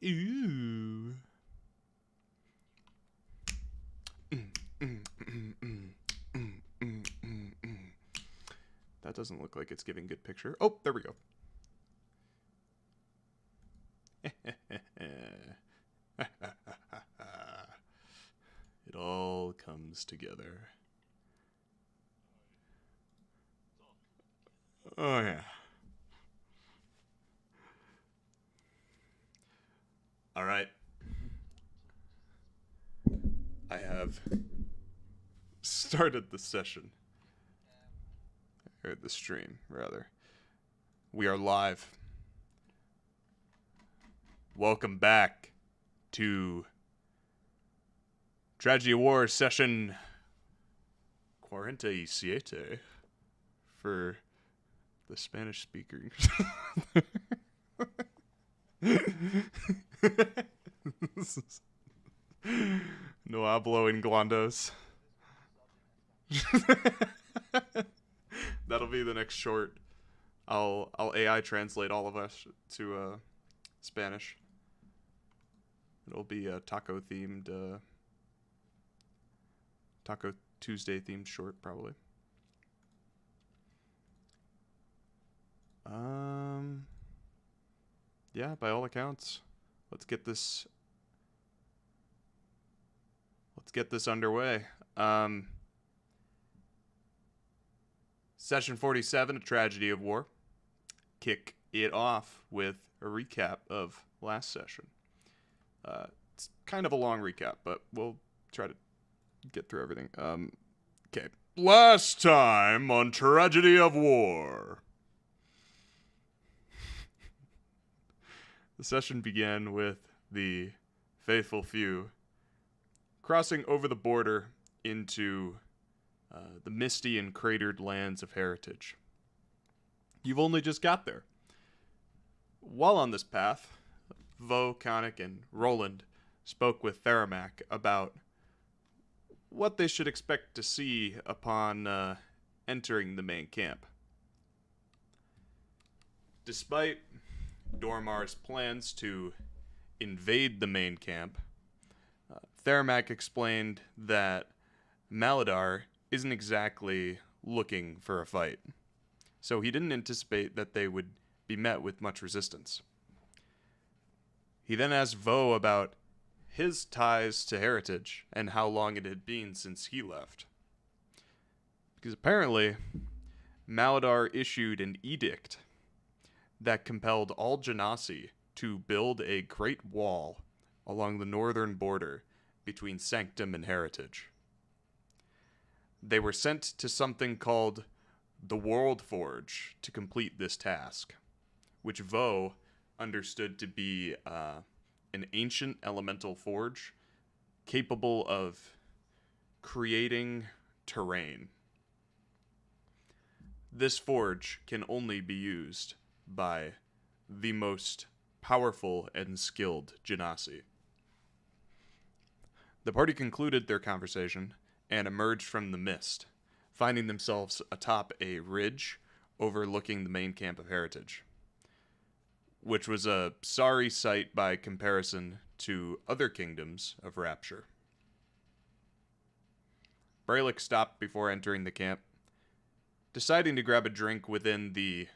Ooh. That doesn't look like it's giving good picture. Oh, there we go. It all comes together. Oh, yeah. All right. I have started the session. Or the stream, rather. We are live. Welcome back to Tragedy of War session 47 for the Spanish speakers. No hablo inglandos. That'll be the next short. I'll AI translate all of us to Spanish. It'll be a taco themed, Taco Tuesday themed short, probably. Yeah, by all accounts, let's get this underway. Session 47, A Tragedy of War. Kick it off with a recap of last session. It's kind of a long recap, but we'll try to get through everything. Okay. Last time on Tragedy of War. The session began with the faithful few crossing over the border into the misty and cratered lands of heritage. You've only just got there. While on this path, Vough, Khanek, and Rolland spoke with Theramak about what they should expect to see upon entering the main camp. Despite Dormar's plans to invade the main camp, Theramak explained that Maladar isn't exactly looking for a fight, so he didn't anticipate that they would be met with much resistance. He then asked Vough about his ties to heritage and how long it had been since he left. Because apparently, Maladar issued an edict that compelled all Genasi to build a great wall along the northern border between Sanctum and heritage. They were sent to something called the World Forge to complete this task, which Vough understood to be an ancient elemental forge capable of creating terrain. This forge can only be used by the most powerful and skilled Genasi. The party concluded their conversation and emerged from the mist, finding themselves atop a ridge overlooking the main camp of heritage, which was a sorry sight by comparison to other kingdoms of Rapture. Brelikk stopped before entering the camp, deciding to grab a drink within the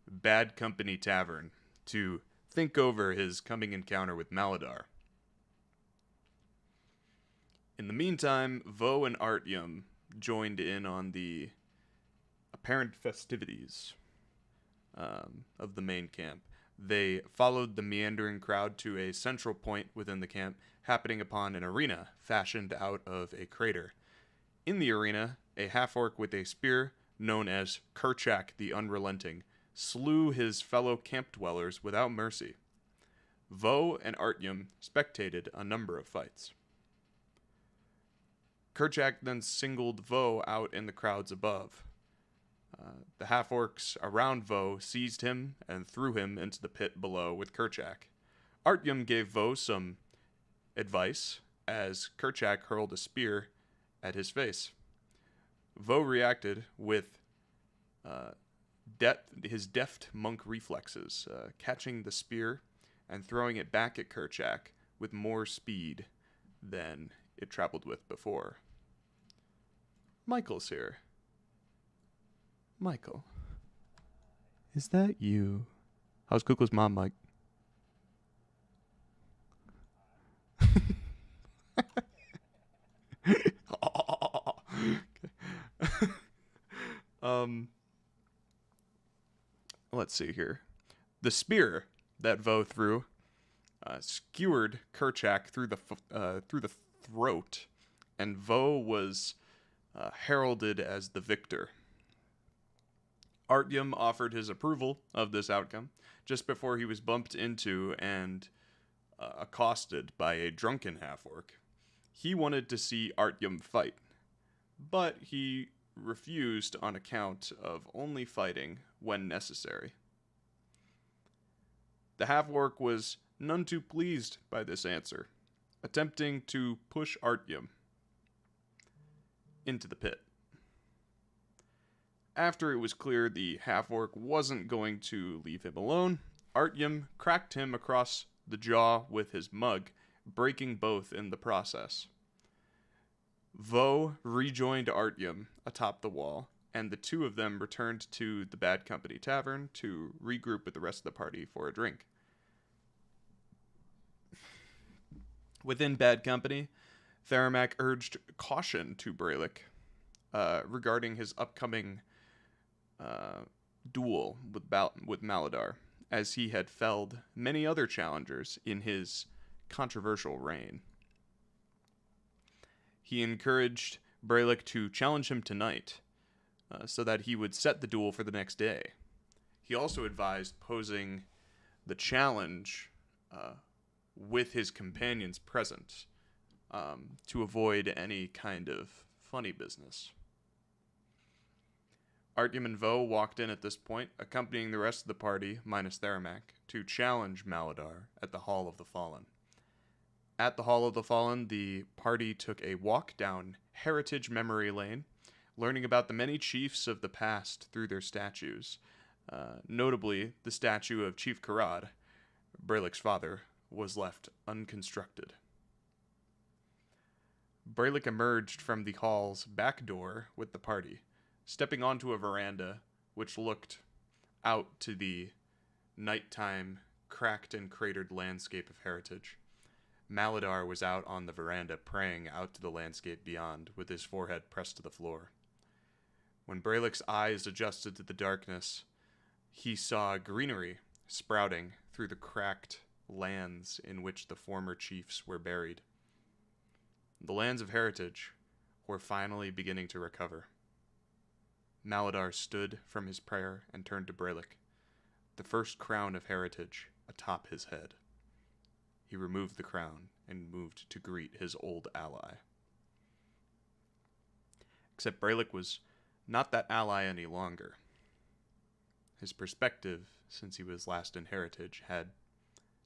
Bad Company Tavern to think over his coming encounter with Maladar. In the meantime, Vough and Artyom joined in on the apparent festivities of the main camp. They followed the meandering crowd to a central point within the camp, happening upon an arena fashioned out of a crater. In the arena, a half-orc with a spear, known as Kerchak the Unrelenting, slew his fellow camp dwellers without mercy. Vough and Artyom spectated a number of fights. Kerchak then singled Vough out in the crowds above. The half-orcs around Vough seized him and threw him into the pit below with Kerchak. Artyom gave Vough some advice as Kerchak hurled a spear at his face. Vough reacted with his deft monk reflexes, catching the spear and throwing it back at Kerchak with more speed than it traveled with before. Michael's here. Michael. Is that you? How's Kukla's mom, Mike? Let's see here. The spear that Vough threw skewered Kerchak through the throat, and Vough was heralded as the victor. Artyom offered his approval of this outcome just before he was bumped into and accosted by a drunken half-orc. He wanted to see Artyom fight, but he refused on account of only fighting when necessary. The half-orc was none too pleased by this answer, attempting to push Artyom into the pit. After it was clear the half-orc wasn't going to leave him alone, Artyom cracked him across the jaw with his mug, breaking both in the process. Vough rejoined Artyom atop the wall, and the two of them returned to the Bad Company Tavern to regroup with the rest of the party for a drink. Within Bad Company, Theramak urged caution to Brelikk regarding his upcoming duel with Maladar, as he had felled many other challengers in his controversial reign. He encouraged Brelikk to challenge him tonight, so that he would set the duel for the next day. He also advised posing the challenge with his companions present, to avoid any kind of funny business. Artyom and Vough walked in at this point, accompanying the rest of the party, minus Theramak, to challenge Maladar at the Hall of the Fallen. At the Hall of the Fallen, the party took a walk down Heritage Memory Lane, learning about the many chiefs of the past through their statues. Notably, the statue of Chief Karad, Brelick's father, was left unconstructed. Brelikk emerged from the hall's back door with the party, stepping onto a veranda which looked out to the nighttime, cracked and cratered landscape of Heritage. Maladar was out on the veranda praying out to the landscape beyond, with his forehead pressed to the floor. When Brelick's eyes adjusted to the darkness, he saw greenery sprouting through the cracked lands in which the former chiefs were buried. The lands of Heritage were finally beginning to recover. Maladar stood from his prayer and turned to Brelikk, the first crown of Heritage atop his head. He removed the crown and moved to greet his old ally. Except Brelikk was not that ally any longer. His perspective, since he was last in Heritage, had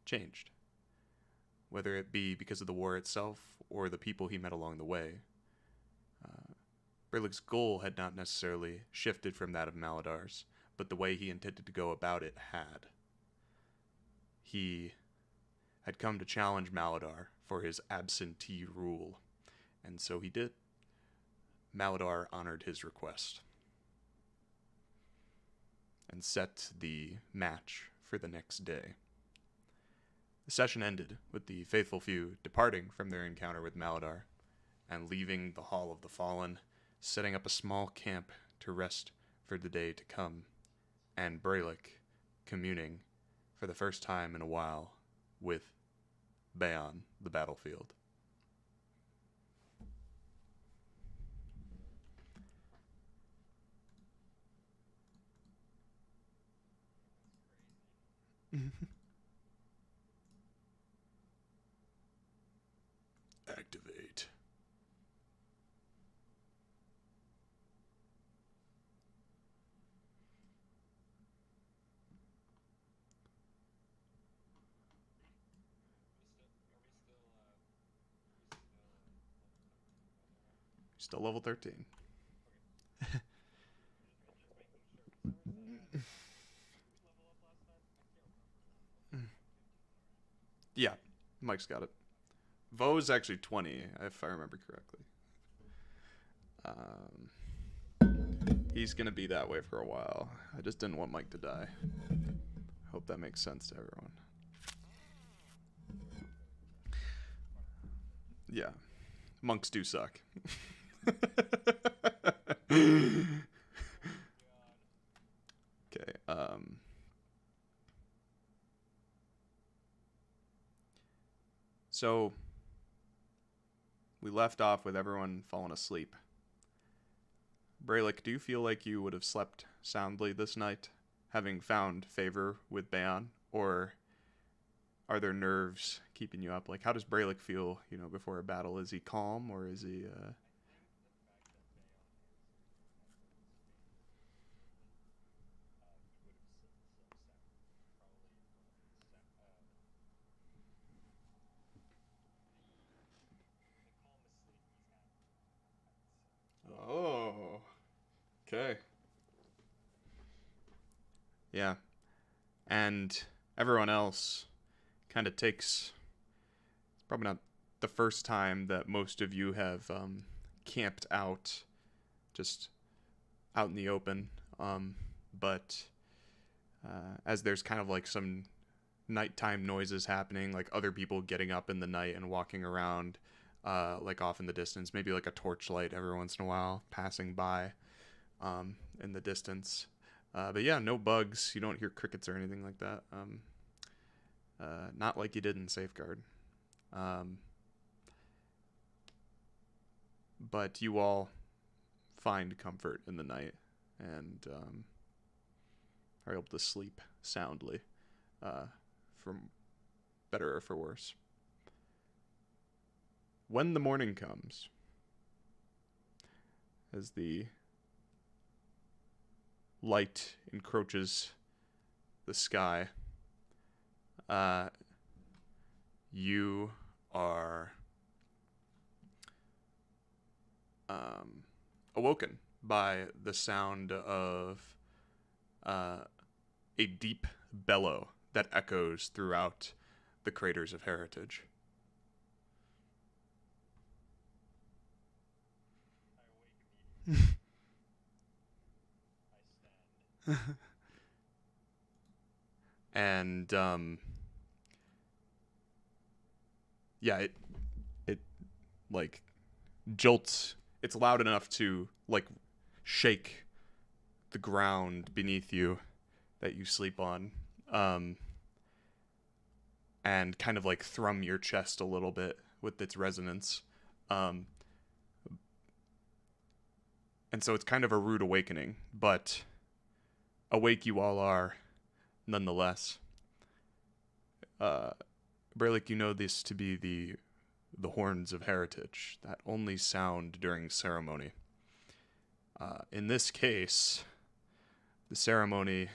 changed. Whether it be because of the war itself or the people he met along the way, Brelick's goal had not necessarily shifted from that of Maladar's, but the way he intended to go about it had. He had come to challenge Maladar for his absentee rule, and so he did. Maladar honored his request and set the match for the next day. The session ended with the faithful few departing from their encounter with Maladar and leaving the Hall of the Fallen, setting up a small camp to rest for the day to come, and Brelikk communing for the first time in a while with Baeon, the battlefield. Activate. Still level 13. Yeah, Mike's got it. Vo's actually 20, if I remember correctly. Um, he's gonna be that way for a while. I just didn't want Mike to die. Hope that makes sense to everyone. Yeah, monks do suck. Okay. So we left off with everyone falling asleep. Brelikk, do you feel like you would have slept soundly this night, having found favor with Baeon, or are there nerves keeping you up? Like, how does Brelikk feel, before a battle? Is he calm, or is he? Oh, okay. Yeah, and everyone else kind of takes. It's probably not the first time that most of you have camped out, just out in the open. But as there's kind of like some nighttime noises happening, like other people getting up in the night and walking around, like off in the distance, maybe like a torchlight every once in a while passing by in the distance. But yeah, no bugs. You don't hear crickets or anything like that. Not like you did in Safeguard. Um, but you all find comfort in the night and are able to sleep soundly, for better or for worse. When the morning comes, as the light encroaches the sky, you are awoken by the sound of a deep bellow that echoes throughout the craters of heritage. And yeah, it like jolts. It's loud enough to like shake the ground beneath you that you sleep on, and kind of like thrum your chest a little bit with its resonance. Um, and so it's kind of a rude awakening, but awake you all are nonetheless. Uh, Brelikk, you know this to be the horns of heritage that only sound during ceremony. In this case, the ceremony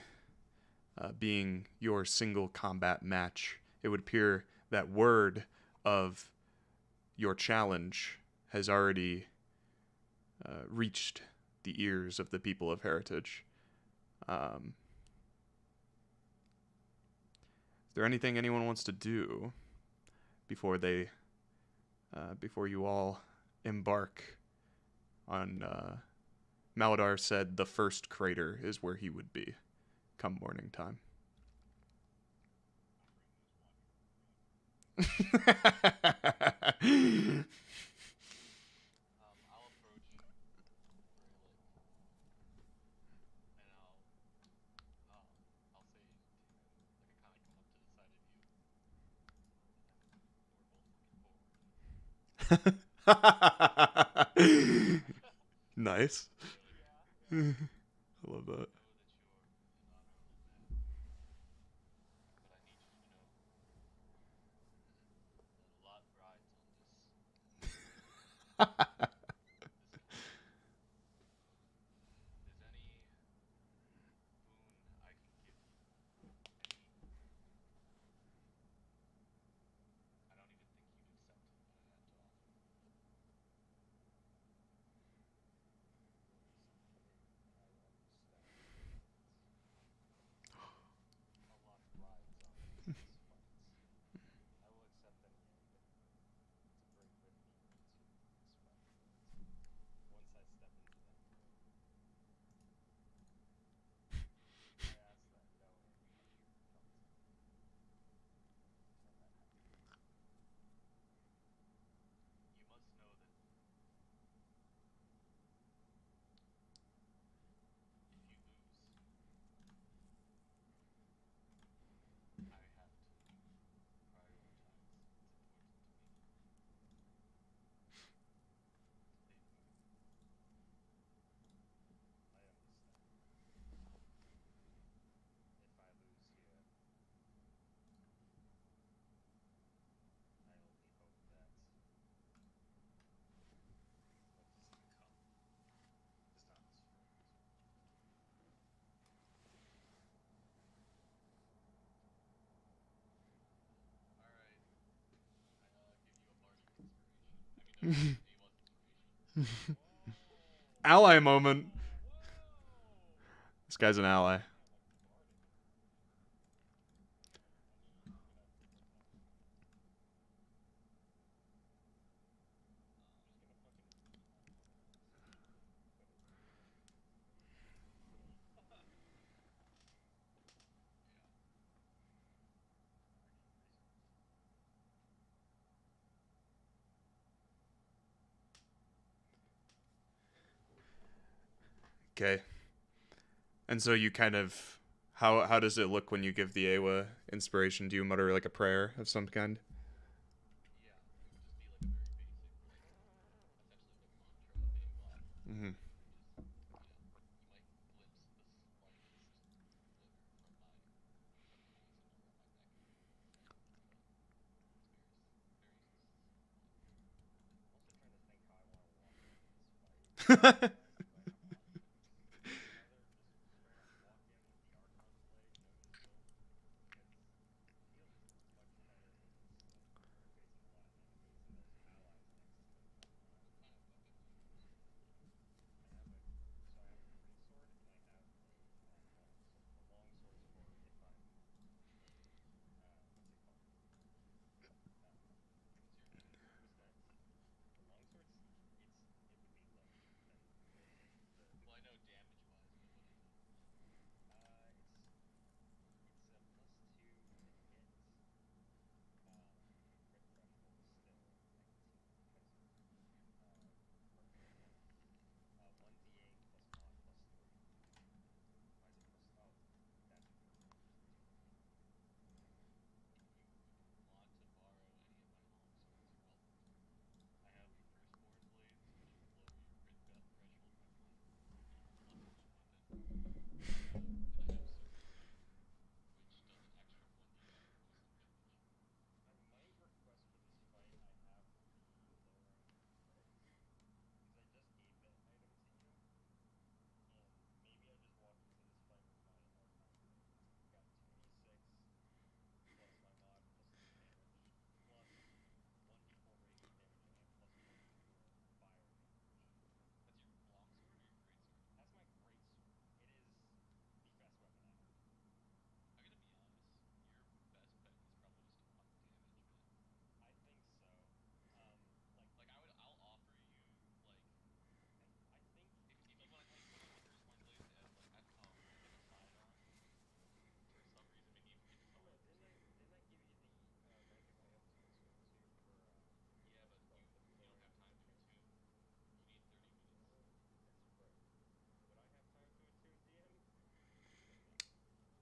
being your single combat match, it would appear that word of your challenge has already reached the ears of the people of heritage. Is there anything anyone wants to do before before you all embark on? Maladar said the first crater is where he would be come morning time. Nice. I love that. Ally moment. This guy's an ally. Okay. And so you kind of how does it look when you give the Aewa inspiration? Do you mutter like a prayer of some kind? Mm-hmm.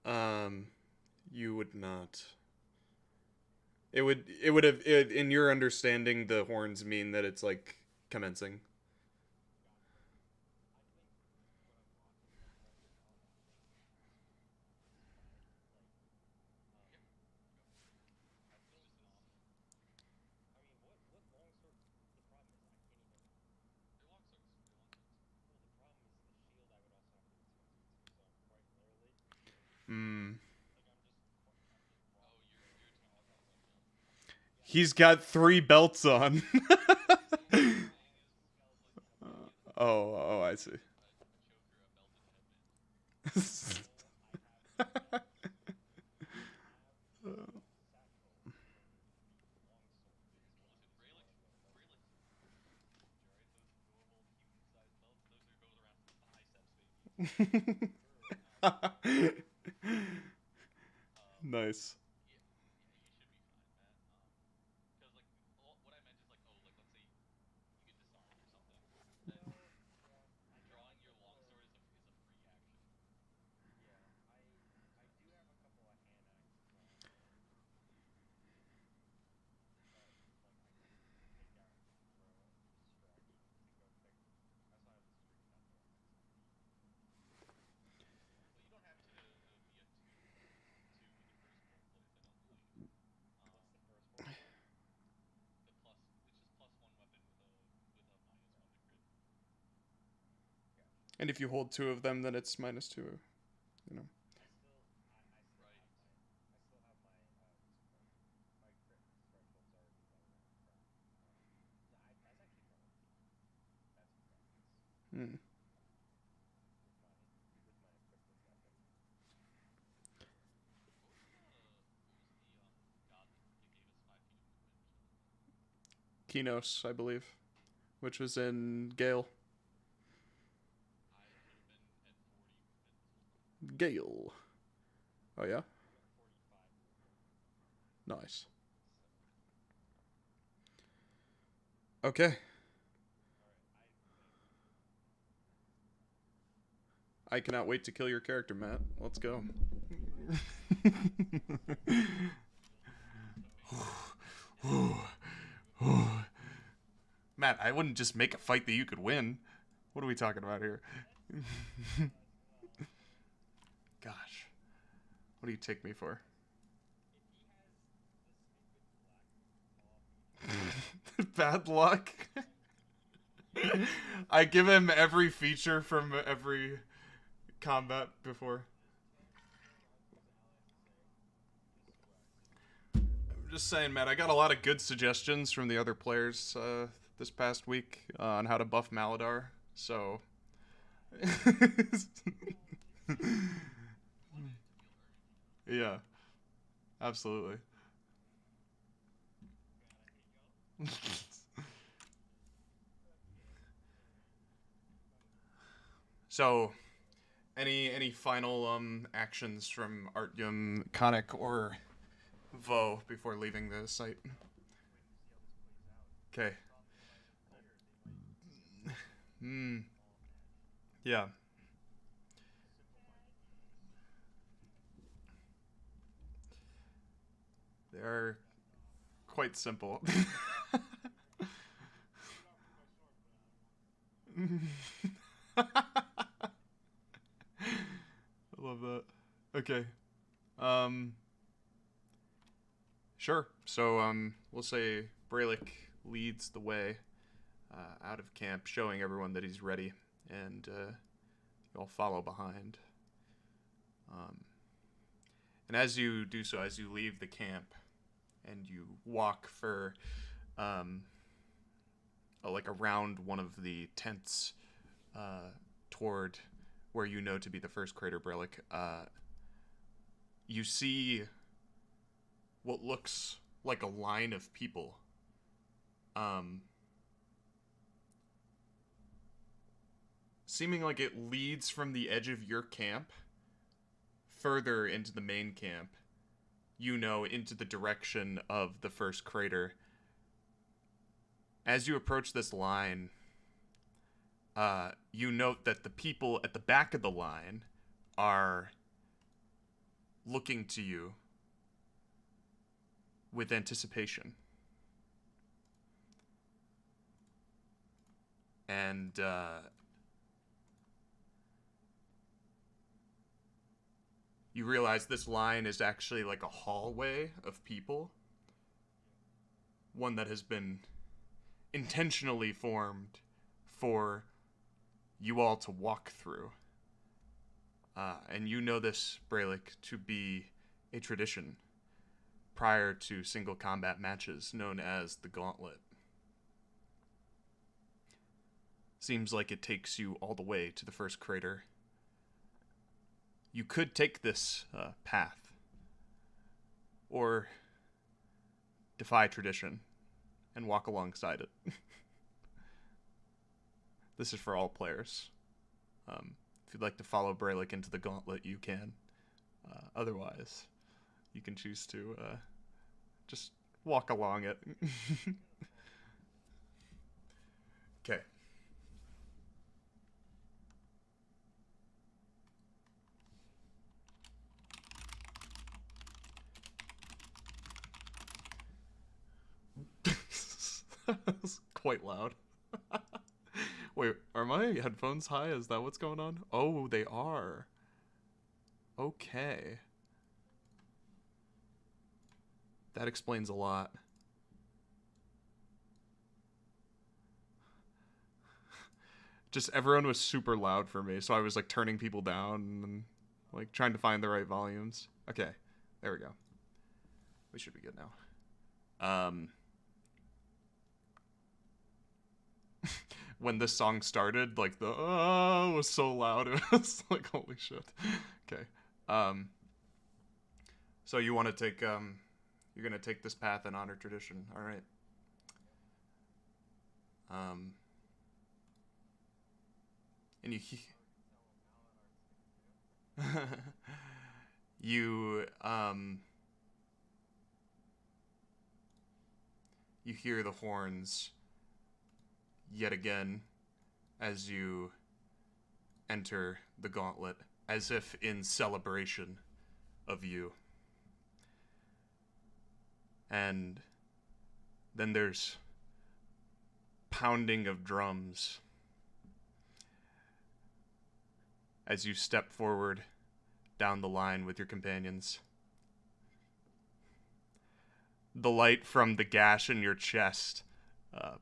um, you would not. It would have in your understanding the horns mean that it's like commencing. Hmm. He's got 3 belts on. Oh, I see. Nice. And if you hold 2 of them, then it's -2. You know. Qeynos, I believe, which was in Gale. Gale. Oh yeah. Nice. Okay. I cannot wait to kill your character, Matt. Let's go. Matt, I wouldn't just make a fight that you could win. What are we talking about here? Gosh. What do you take me for? Bad luck? I give him every feature from every combat before. I'm just saying, man, I got a lot of good suggestions from the other players this past week on how to buff Maladar, so... Yeah, absolutely. So, any final actions from Artyom, Khanek, or Vough before leaving the site? Okay. Yeah. They are quite simple. I love that. Okay. Um Sure. So we'll say Brelikk leads the way out of camp, showing everyone that he's ready, and you'll follow behind. And as you do so, as you leave the camp, and you walk for like around one of the tents toward where you know to be the first crater, Brelikk, you see what looks like a line of people. Seeming like it leads from the edge of your camp further into the main camp, you know, into the direction of the first crater. As you approach this line, you note that the people at the back of the line are looking to you with anticipation. And you realize this line is actually like a hallway of people. One that has been intentionally formed for you all to walk through. And you know this, Brelikk, to be a tradition prior to single combat matches known as the Gauntlet. Seems like it takes you all the way to the first crater. You could take this path, or defy tradition and walk alongside it. This is for all players. If you'd like to follow Brelikk into the Gauntlet, you can. Otherwise, you can choose to just walk along it. Okay. That was quite loud. Wait, are my headphones high? Is that what's going on? Oh, they are. Okay. That explains a lot. Just everyone was super loud for me, so I was like turning people down and like trying to find the right volumes. Okay, there we go. We should be good now. When this song started, like the was so loud, it was like holy shit. Okay. So you want to take you're gonna take this path in honor tradition. All right. And you you hear the horns yet again as you enter the gauntlet, as if in celebration of you. And then there's pounding of drums as you step forward down the line with your companions. The light from the gash in your chest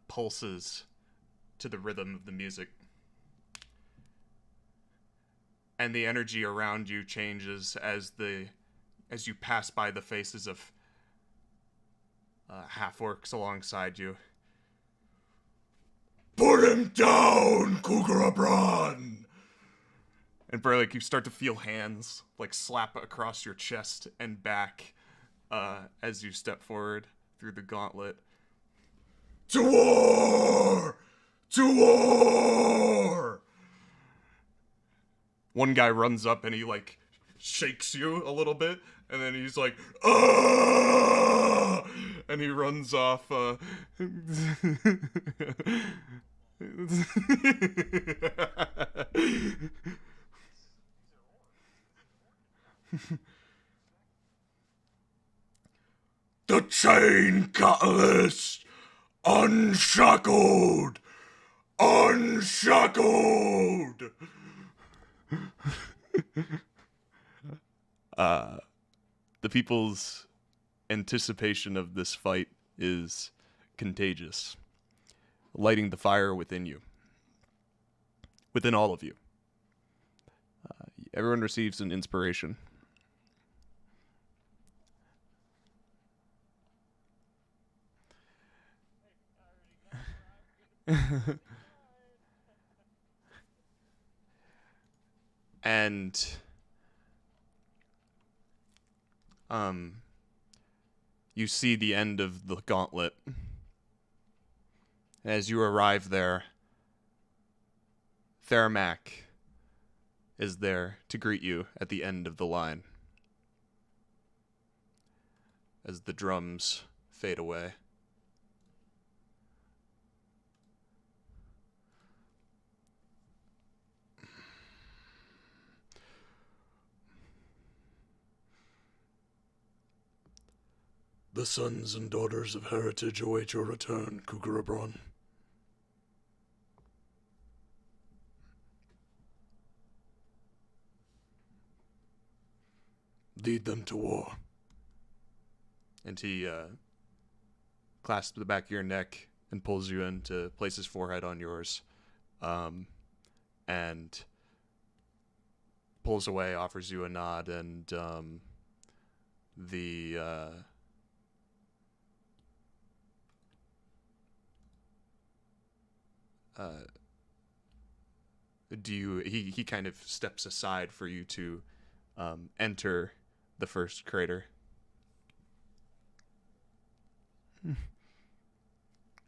pulses to the rhythm of the music. And the energy around you changes as you pass by the faces of half-orcs alongside you. Put him down, Kugarabran! And Brelikk, you start to feel hands like slap across your chest and back as you step forward through the gauntlet. To war! To war! One guy runs up and he like shakes you a little bit, and then he's like, "Ah!" And he runs off. The chain catalyst! Unshackled! Unshackled! The people's anticipation of this fight is contagious, lighting the fire within you. Within all of you. Everyone receives an inspiration. And you see the end of the gauntlet. As you arrive there, Theramak is there to greet you at the end of the line as the drums fade away. The sons and daughters of heritage await your return, Kugarabron. Lead them to war. And he clasps the back of your neck and pulls you in to place his forehead on yours. And pulls away, offers you a nod, and he kind of steps aside for you to enter the first crater.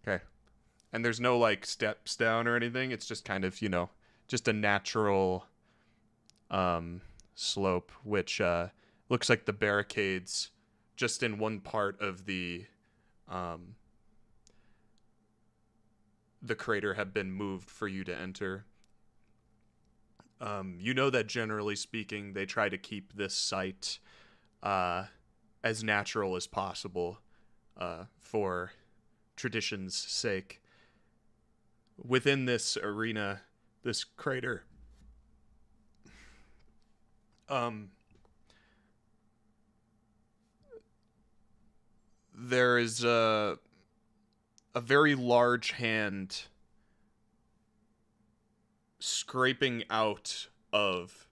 Okay. And there's no like steps down or anything. It's just kind of, just a natural slope, which looks like the barricades just in one part of the crater have been moved for you to enter. You know that generally speaking, they try to keep this site as natural as possible for tradition's sake. Within this arena, this crater, there is a very large hand scraping out of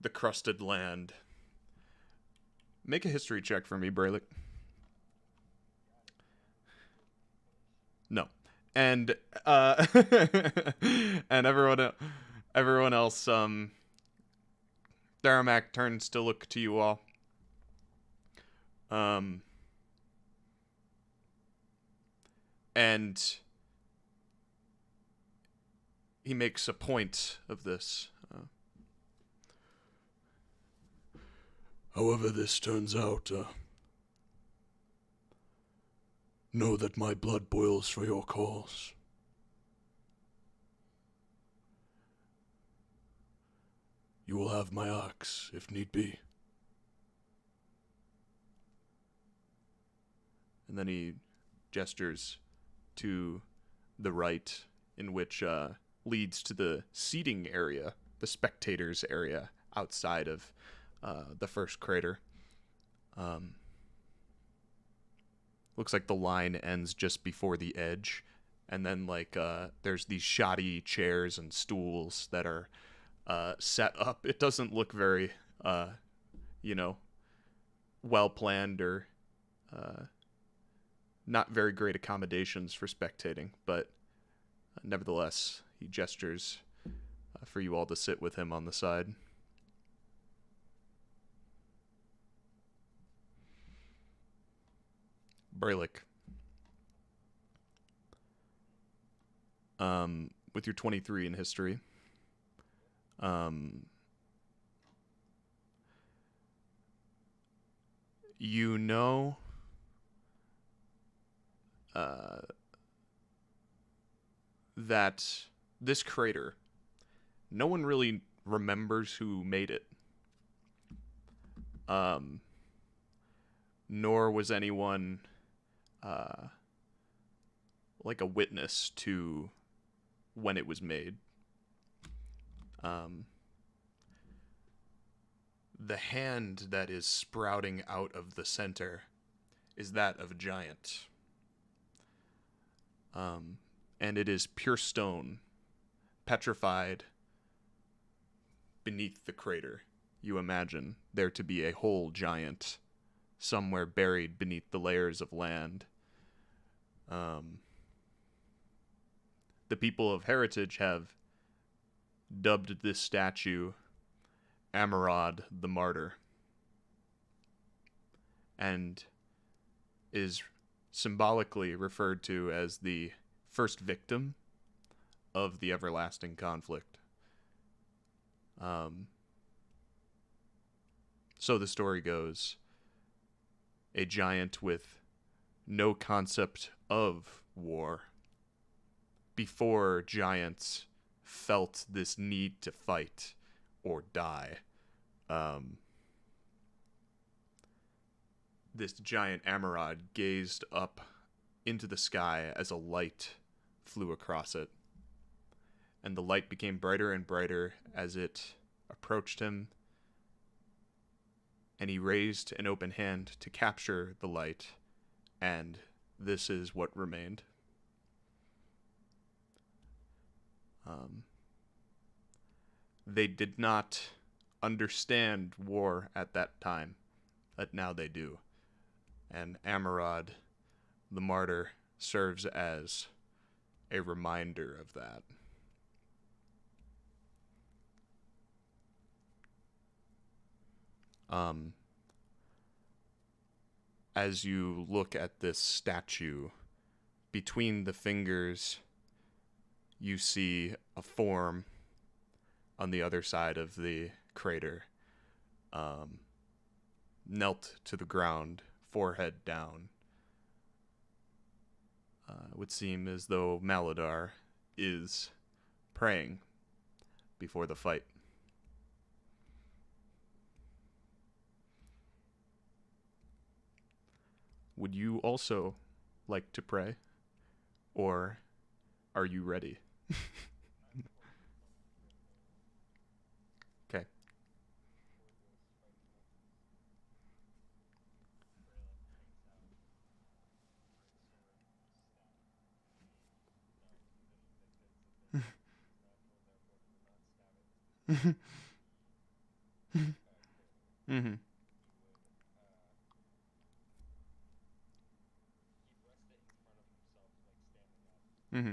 the crusted land. Make a history check for me, Brelikk. No. And and everyone else, Theramak turns to look to you all. And he makes a point of this. However this turns out, know that my blood boils for your cause. You will have my axe, if need be. And then he gestures to the right, in which leads to the seating area, the spectators area outside of the first crater. Looks like the line ends just before the edge, and then there's these shoddy chairs and stools that are set up. It doesn't look very, well planned or not very great accommodations for spectating, but nevertheless, he gestures for you all to sit with him on the side. Brelikk. With your 23 in history, you know that this crater, no one really remembers who made it. Nor was anyone like a witness to when it was made. The hand that is sprouting out of the center is that of a giant. And it is pure stone, petrified beneath the crater. You imagine there to be a whole giant somewhere buried beneath the layers of land. The people of Heritage have dubbed this statue Amarod the Martyr, and is symbolically referred to as the first victim of the everlasting conflict. So the story goes, a giant with no concept of war, before giants felt this need to fight or die. This giant Amarod gazed up into the sky as a light flew across it. And the light became brighter and brighter as it approached him. And he raised an open hand to capture the light. And this is what remained. They did not understand war at that time, but now they do. And Amarod, the martyr, serves as a reminder of that. As you look at this statue, between the fingers, you see a form on the other side of the crater, knelt to the ground, forehead down. It would seem as though Maladar is praying before the fight. Would you also like to pray? Or are you ready? Okay. Mm-hmm. Mm-hmm.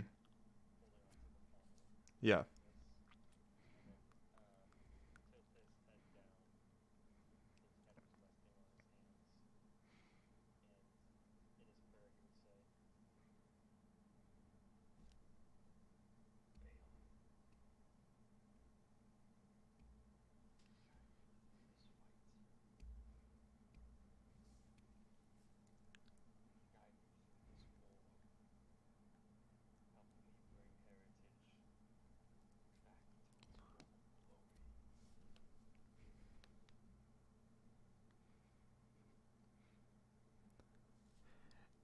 Yeah.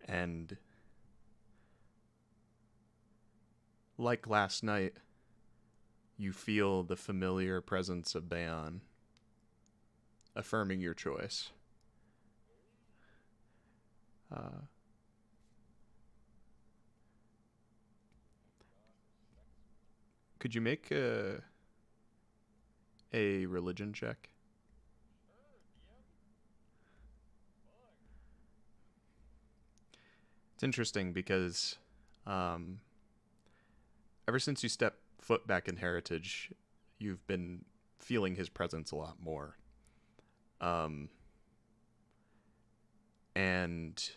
And like last night, you feel the familiar presence of Baeon, affirming your choice. Could you make a religion check? It's interesting because ever since you stepped foot back in Heritage, you've been feeling his presence a lot more. And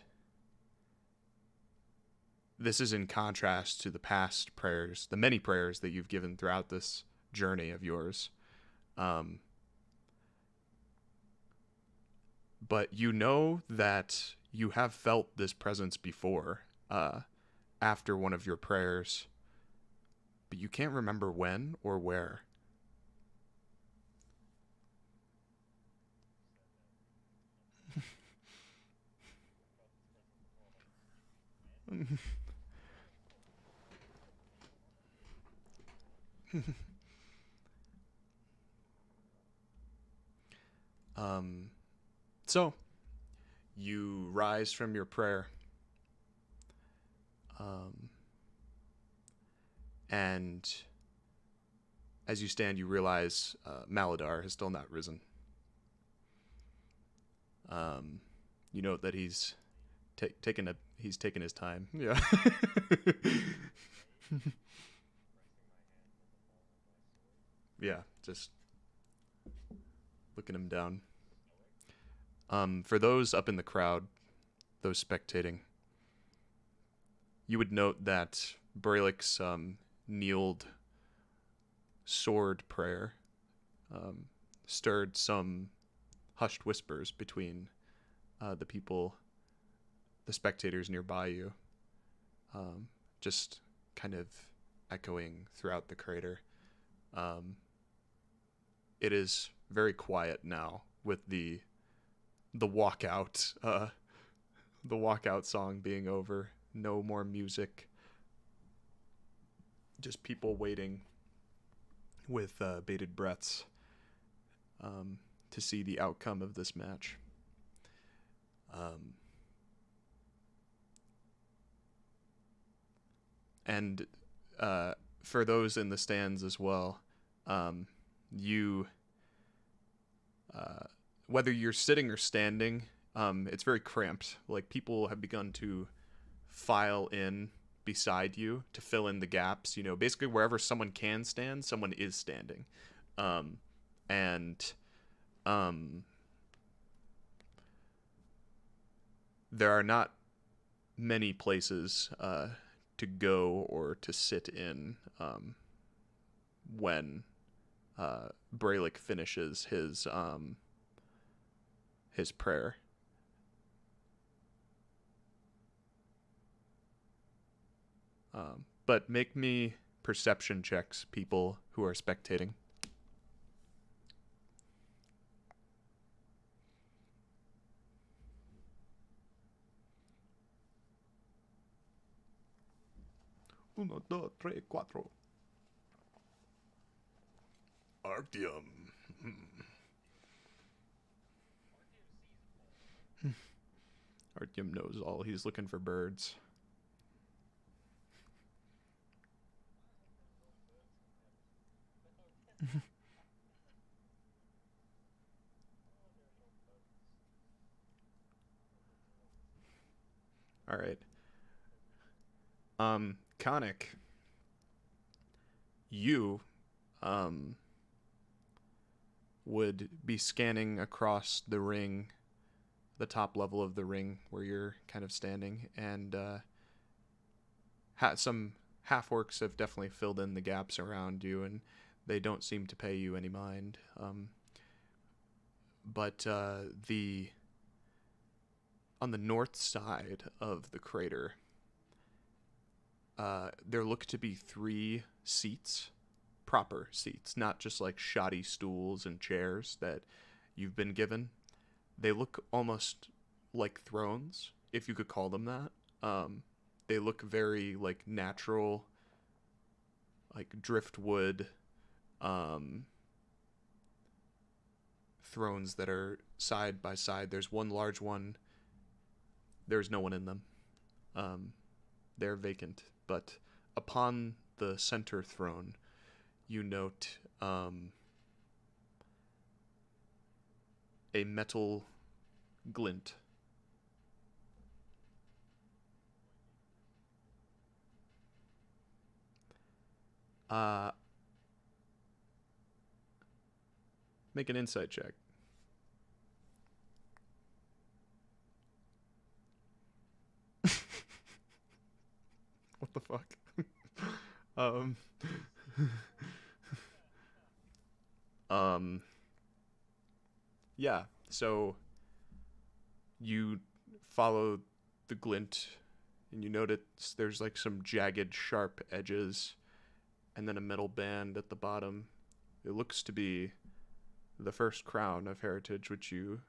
this is in contrast to the past prayers, the many prayers that you've given throughout this journey of yours. But you know that you have felt this presence before, after one of your prayers, but you can't remember when or where. So you rise from your prayer, and as you stand, you realize Maladar has still not risen. You note that he's taken his time. Yeah. Yeah, just looking him down. For those up in the crowd, those spectating, you would note that Brelik's kneeled sword prayer stirred some hushed whispers between the people, the spectators nearby you, just kind of echoing throughout the crater. It is very quiet now with the walkout, the walkout song being over. No more music. Just people waiting with bated breaths to see the outcome of this match. And for those in the stands as well, you, whether you're sitting or standing, it's very cramped. Like, people have begun to file in beside you to fill in the gaps. You know, basically wherever someone can stand, someone is standing. There are not many places to go or to sit in when Brelikk finishes his prayer. But make me perception checks, people who are spectating. Uno, dos, tres, cuatro. Artyom. Artyom knows all. He's looking for birds. All right. Khanek, you would be scanning across the ring, the top level of the ring where you're kind of standing, and some half-orcs have definitely filled in the gaps around you, and they don't seem to pay you any mind. But on the north side of the crater, there look to be 3 seats, proper seats, not just like shoddy stools and chairs that you've been given. They look almost like thrones, if you could call them that. They look very like natural, like driftwood thrones that are side by side. There's one large one. There's no one in them. They're vacant. But upon the center throne, you note a metal glint. Make an insight check. What the fuck? um, yeah, so you follow the glint and you notice there's like some jagged, sharp edges and then a metal band at the bottom. It looks to be the first crown of heritage which you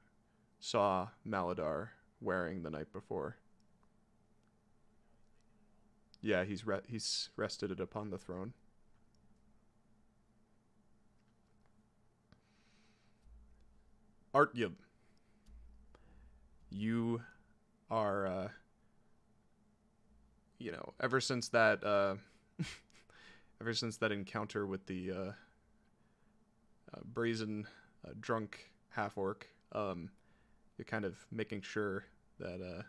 saw Maladar wearing the night before. Yeah, he's rested it upon the throne. Artyom, you are, ever since that, ever since that encounter with the brazen, drunk half-orc, you're kind of making sure that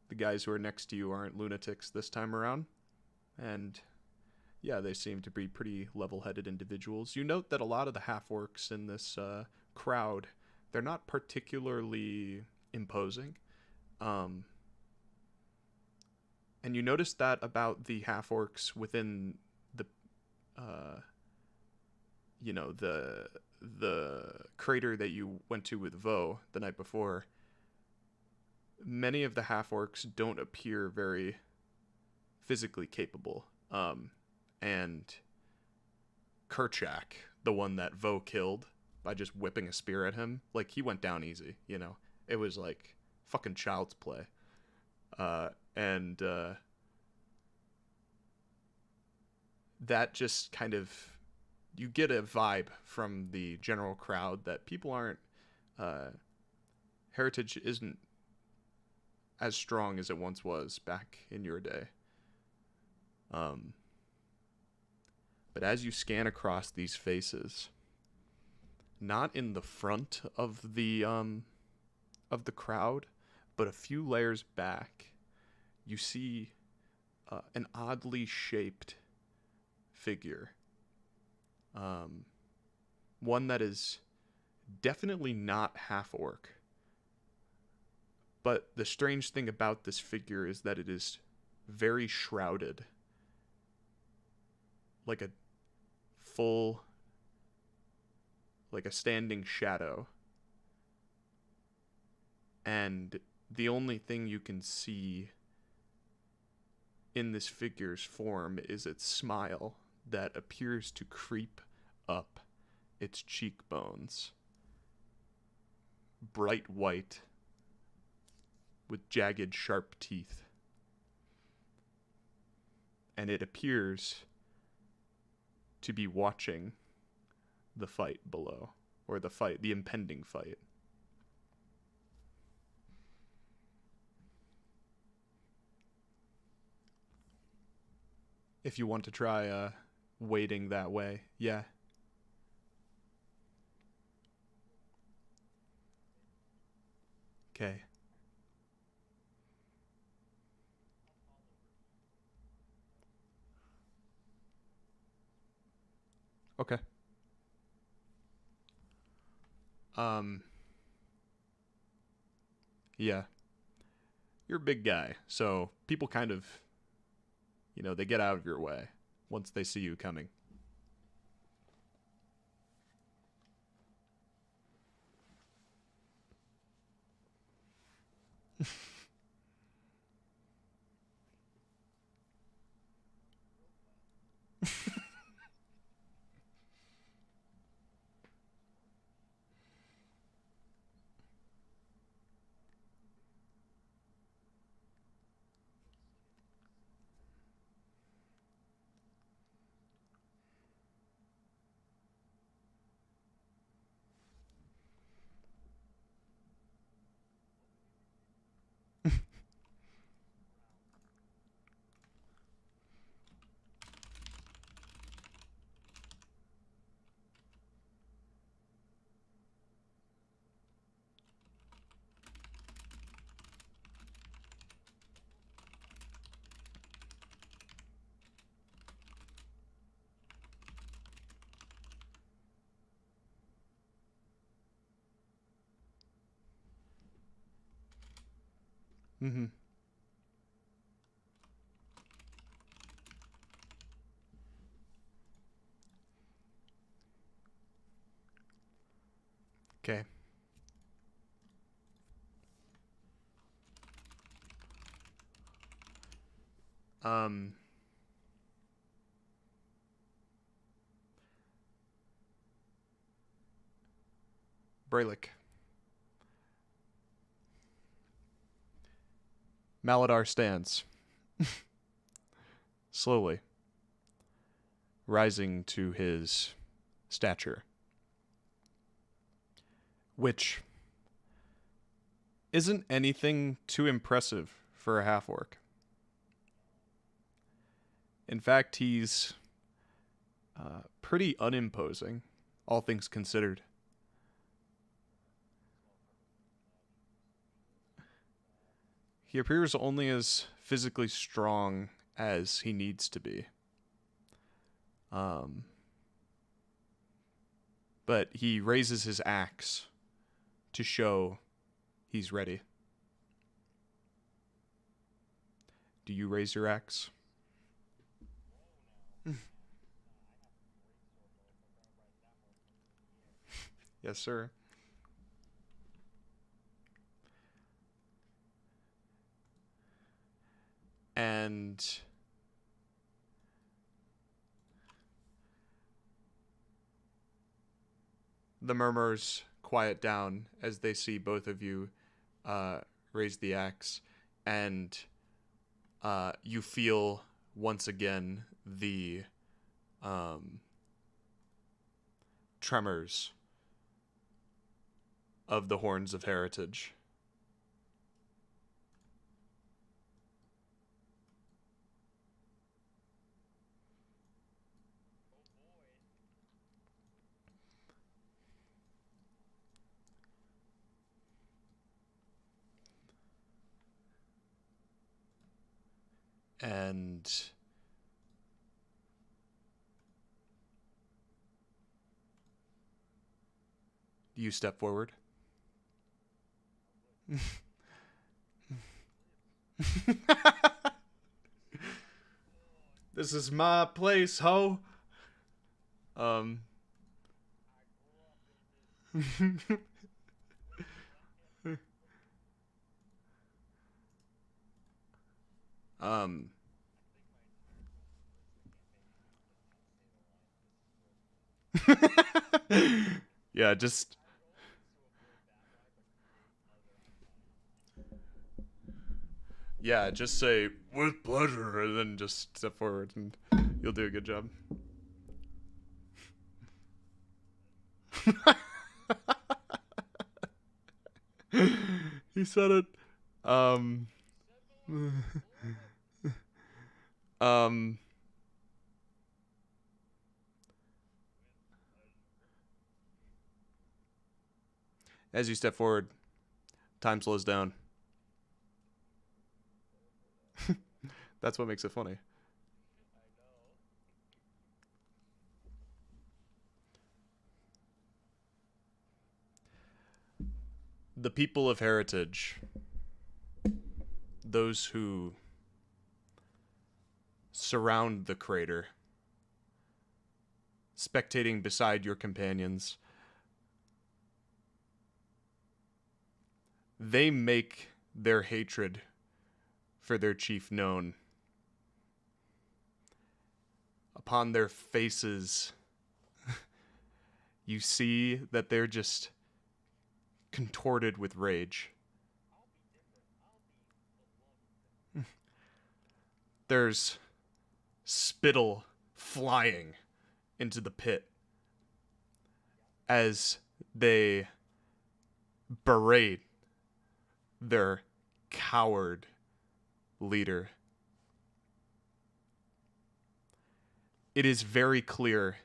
the guys who are next to you aren't lunatics this time around. And yeah, they seem to be pretty level-headed individuals. You note that a lot of the half-orcs in this crowd, they're not particularly imposing. And you notice that about the half-orcs within the, the crater that you went to with Vough the night before. Many of the half-orcs don't appear very physically capable. And Kerchak, the one that Vough killed by just whipping a spear at him, like, he went down easy, It was like fucking child's play. And that just kind of, you get a vibe from the general crowd that people aren't, heritage isn't as strong as it once was back in your day. But as you scan across these faces, not in the front of the crowd, but a few layers back, you see an oddly shaped figure. One that is definitely not half-orc. But the strange thing about this figure is that it is very shrouded. Like a full, like a standing shadow. And the only thing you can see in this figure's form is its smile that appears to creep up its cheekbones. Bright white with jagged, sharp teeth. And it appears to be watching the fight below, or the impending fight. If you want to try wading that way, yeah. Okay. Okay. Yeah. You're a big guy, so people kind of, they get out of your way once they see you coming. Mm-hmm. Okay. Brelikk. Maladar stands. Slowly. Rising to his stature. Which isn't anything too impressive for a half-orc. In fact, he's pretty unimposing, all things considered. He appears only as physically strong as he needs to be. But he raises his axe to show he's ready. Do you raise your axe? Yes, sir. And the murmurs quiet down as they see both of you raise the axe, and you feel once again the tremors of the horns of heritage. And you step forward. This is my place, ho. um yeah, just say with pleasure, and then just step forward, and you'll do a good job. He said it. Um, as you step forward, time slows down. That's what makes it funny. The people of heritage, those who surround the crater, spectating beside your companions, they make their hatred for their chief known. Upon their faces, you see that they're just contorted with rage. There's spittle flying into the pit as they berate their coward leader. It is very clear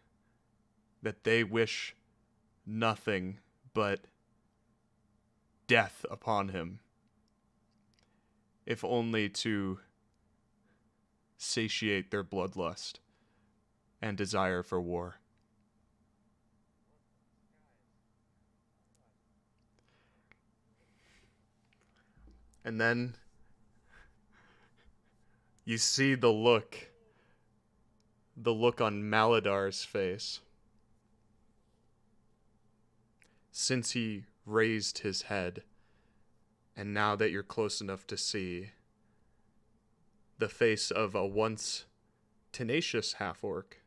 that they wish nothing but death upon him, if only to satiate their bloodlust and desire for war. And then, You see the look on Maladar's face. Since he raised his head, and now that you're close enough to see the face of a once tenacious half-orc,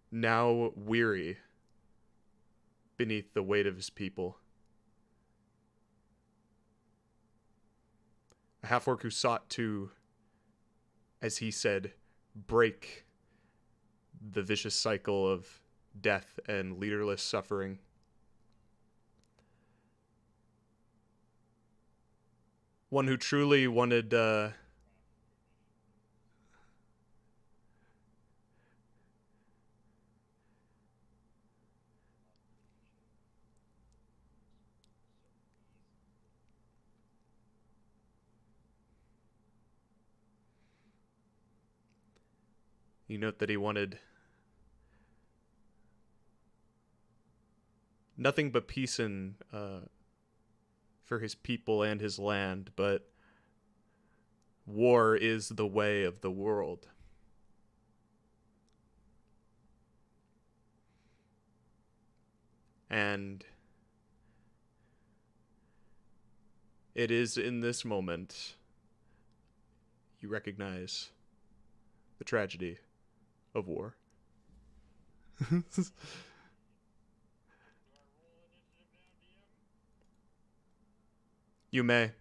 now weary beneath the weight of his people. A half-orc who sought to, as he said, break the vicious cycle of death and leaderless suffering. One who truly wanted you note that he wanted nothing but peace and for his people and his land, but war is the way of the world. And it is in this moment you recognize the tragedy of war. You may.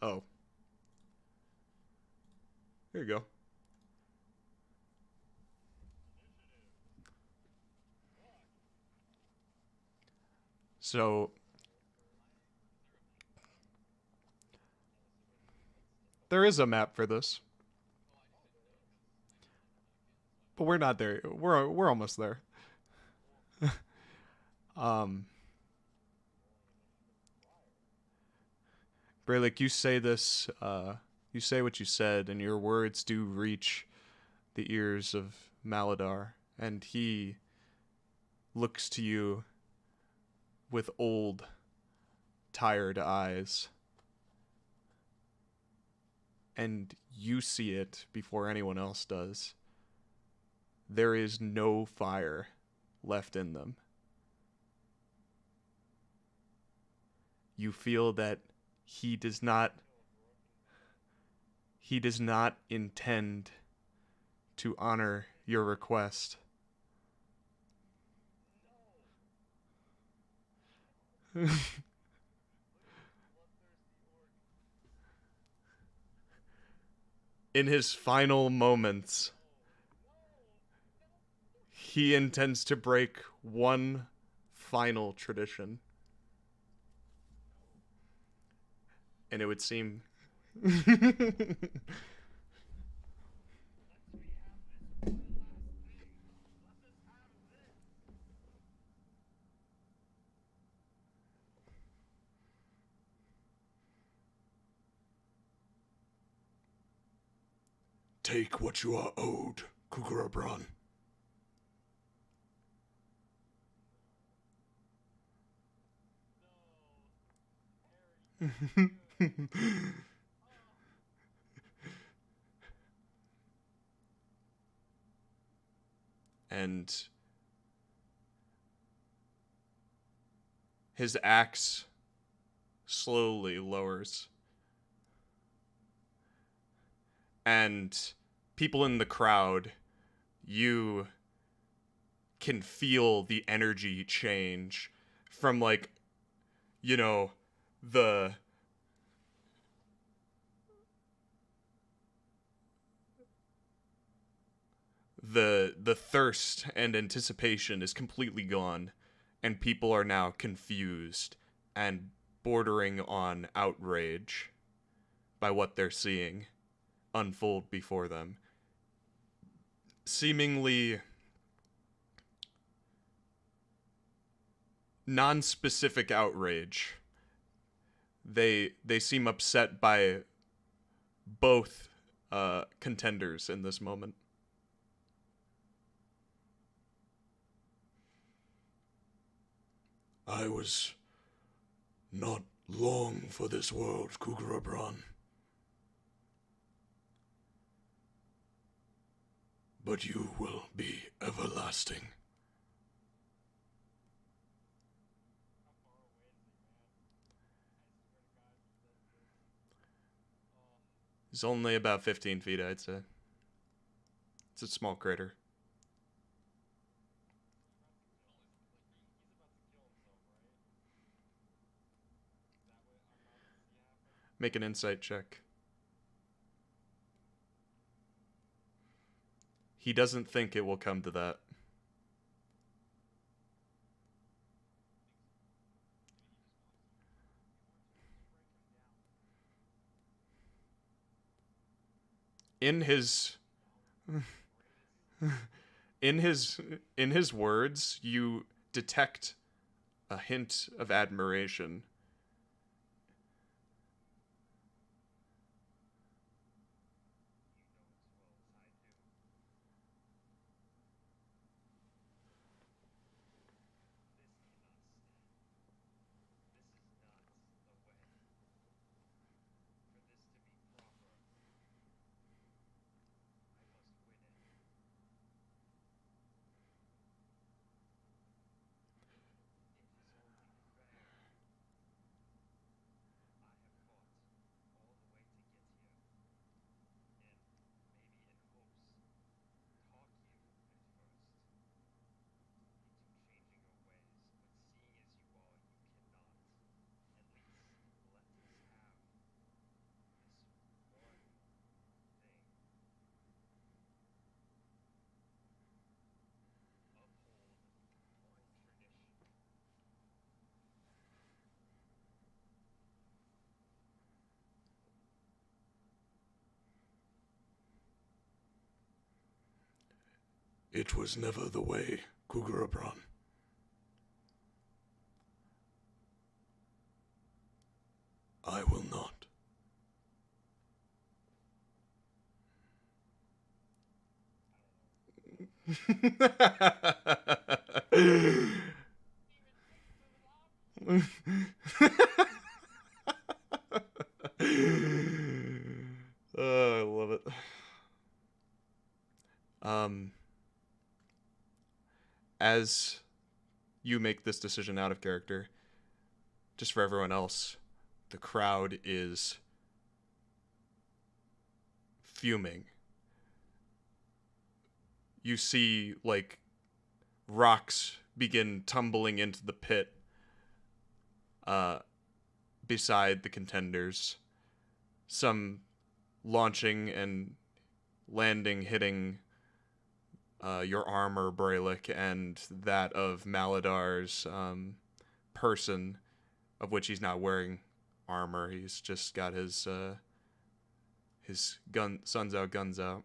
Oh. There you go. So there is a map for this. But we're not there. We're almost there. Brelikk, you say this, you say what you said, and your words do reach the ears of Maladar, and he looks to you with old, tired eyes. And you see it before anyone else does. There is no fire left in them. You feel that he does not intend to honor your request. In his final moments, he intends to break one final tradition. And it would seem... Take what you are owed, Kukurabran. And his axe slowly lowers. And people in the crowd, you can feel the energy change from, like, you know, the thirst and anticipation is completely gone, and people are now confused and bordering on outrage by what they're seeing unfold before them. Seemingly non-specific outrage. They seem upset by both contenders in this moment. I was not long for this world, Kugrabran. But you will be everlasting. It's only about 15 feet, I'd say. It's a small crater. Make an insight check. He doesn't think it will come to that. In his words, you detect a hint of admiration. It was never the way, Kugrabran. I will not. Oh, I love it. As you make this decision out of character, just for everyone else, the crowd is fuming. You see, like, rocks begin tumbling into the pit beside the contenders. Some launching and landing, hitting your armor, Brelikk, and that of Maladar's person, of which he's not wearing armor. He's just got his guns out.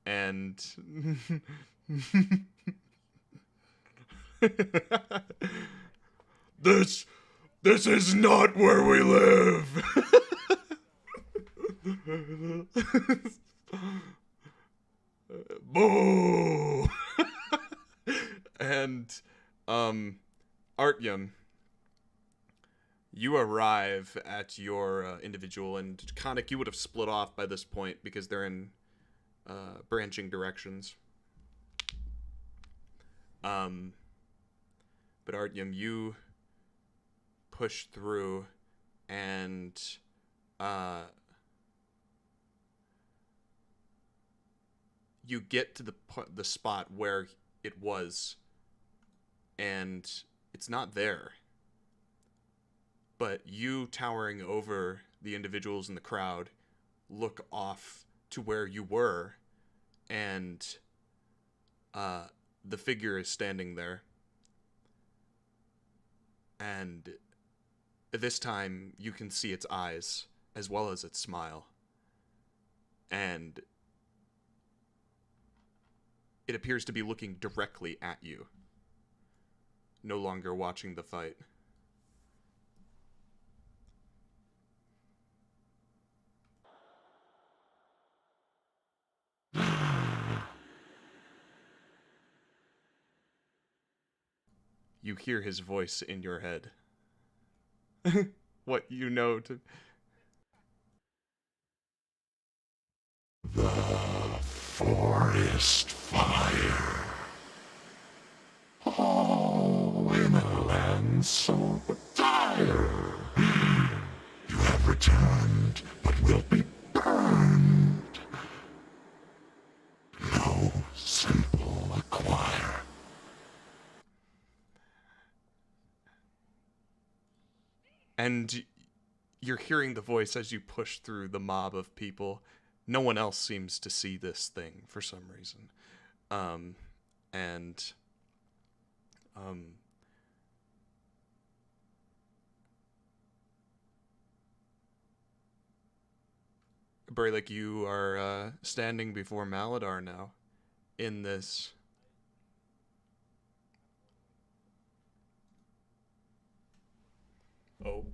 And This is not where we live! boo! And Artyom, you arrive at your individual, and Khanek, you would have split off by this point because they're in branching directions. But Artyom, you push through, and you get to the spot where it was, and it's not there. But you, towering over the individuals in the crowd, look off to where you were, and the figure is standing there. And this time you can see its eyes as well as its smile. And it appears to be looking directly at you, no longer watching the fight. You hear his voice in your head. What you know to... The forest fire. Oh, in a land so dire. You have returned, but will be burned. No simple acquire. And you're hearing the voice as you push through the mob of people. No one else seems to see this thing for some reason. Brelikk, you are standing before Maladar now in this... Oh.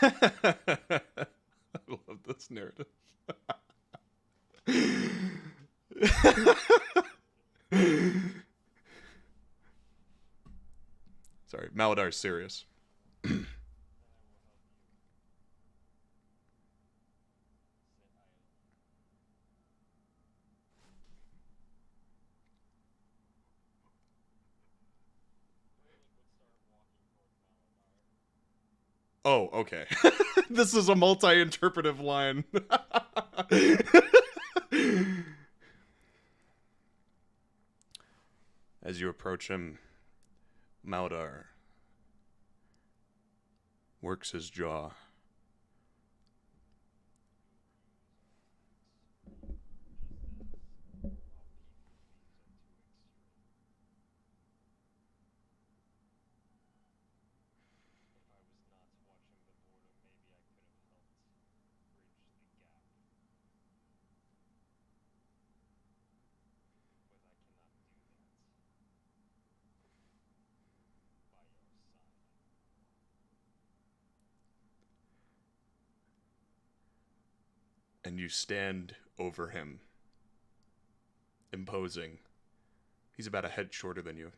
I love this narrative. Sorry, Maladar's serious. Oh, okay. This is a multi-interpretive line. As you approach him, Maladar works his jaw. And you stand over him, imposing. He's about a head shorter than you.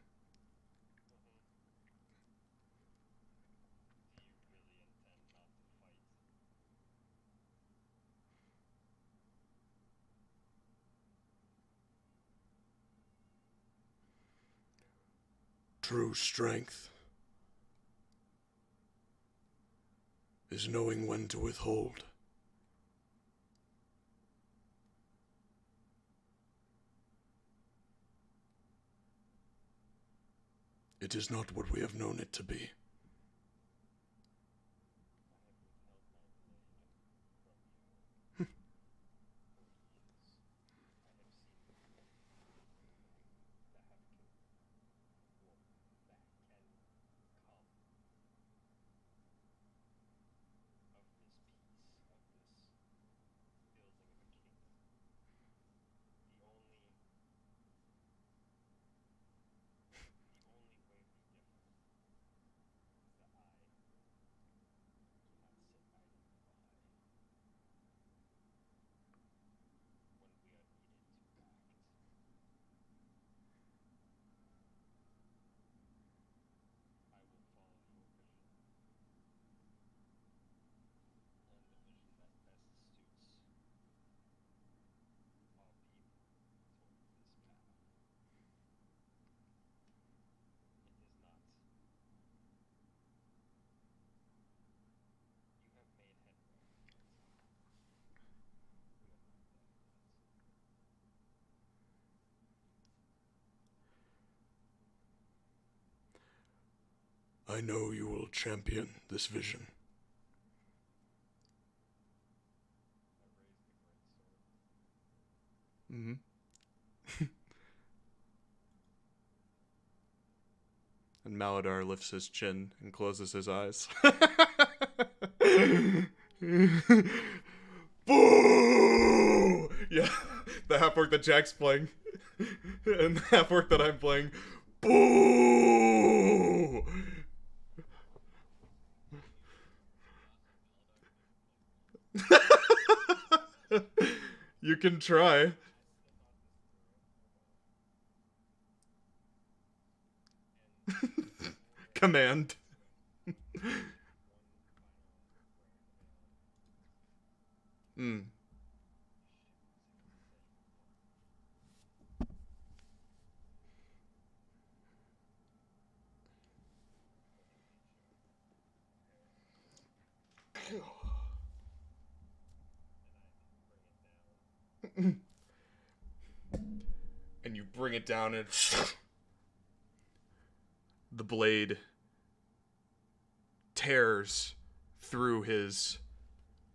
True strength is knowing when to withhold. It is not what we have known it to be. I know you will champion this vision. Mm-hmm. And Maladar lifts his chin and closes his eyes. Boo! Yeah, the half-orc that Jack's playing. And the half-orc that I'm playing. Boo! You can try. Command. Hmm. And you bring it down and the blade tears through his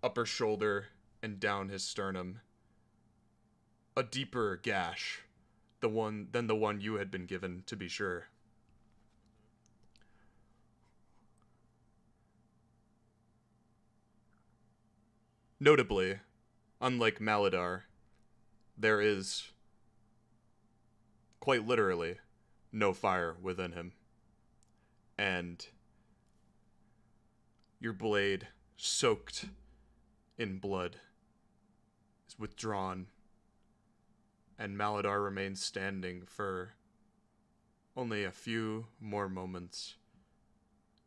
upper shoulder and down his sternum. A deeper gash than the one you had been given, to be sure. Notably, unlike Maladar, there is, quite literally, no fire within him. And your blade, soaked in blood, is withdrawn, and Maladar remains standing for only a few more moments,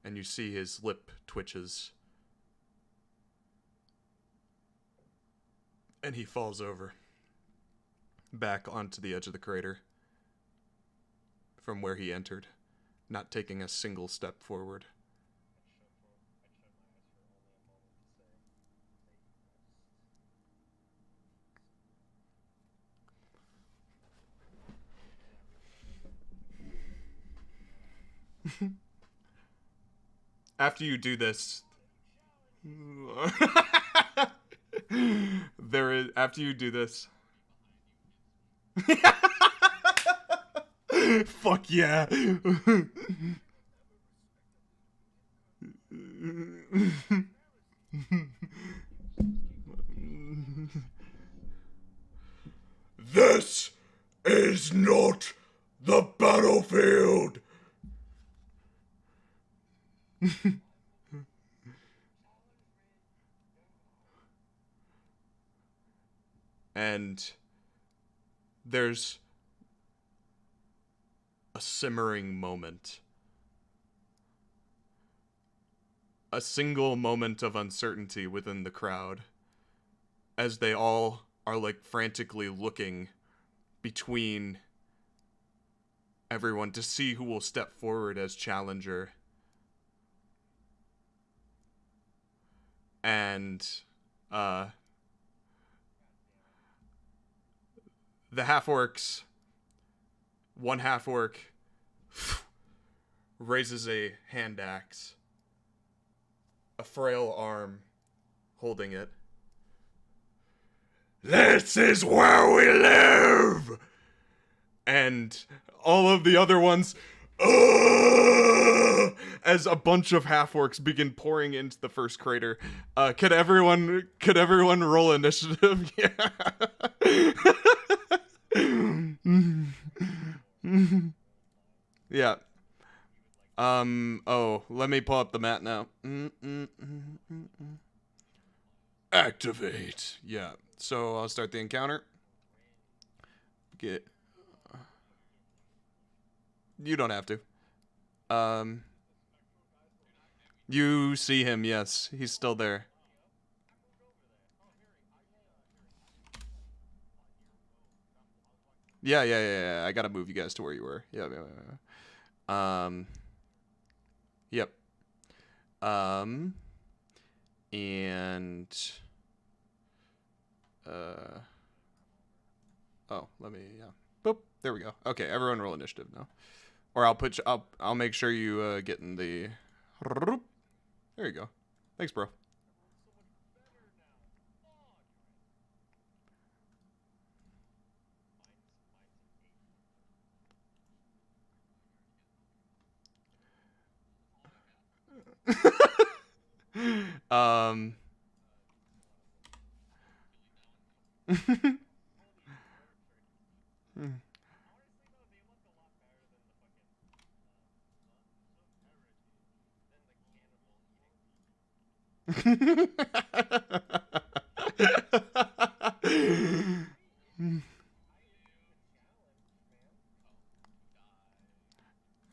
and you see his lip twitches, and he falls over, back onto the edge of the crater, from where he entered, not taking a single step forward. After you do this, after you do this, fuck yeah. This is not the battlefield! And there's a simmering moment. A single moment of uncertainty within the crowd, as they all are like frantically looking between everyone to see who will step forward as challenger. And the half-orcs, one half-orc raises a hand axe, a frail arm holding it. This is where we live! And all of the other ones, as a bunch of half-orcs begin pouring into the first crater. Could everyone roll initiative? Yeah. Yeah. Oh, let me pull up the map now. Activate. Yeah. So I'll start the encounter. You don't have to. You see him, yes. He's still there. Yeah. I gotta move you guys to where you were. Yeah. Yep. And oh, let me, yeah. Boop. There we go. Okay, everyone roll initiative now. Or I'll make sure you get in the There you go. Thanks, bro. um.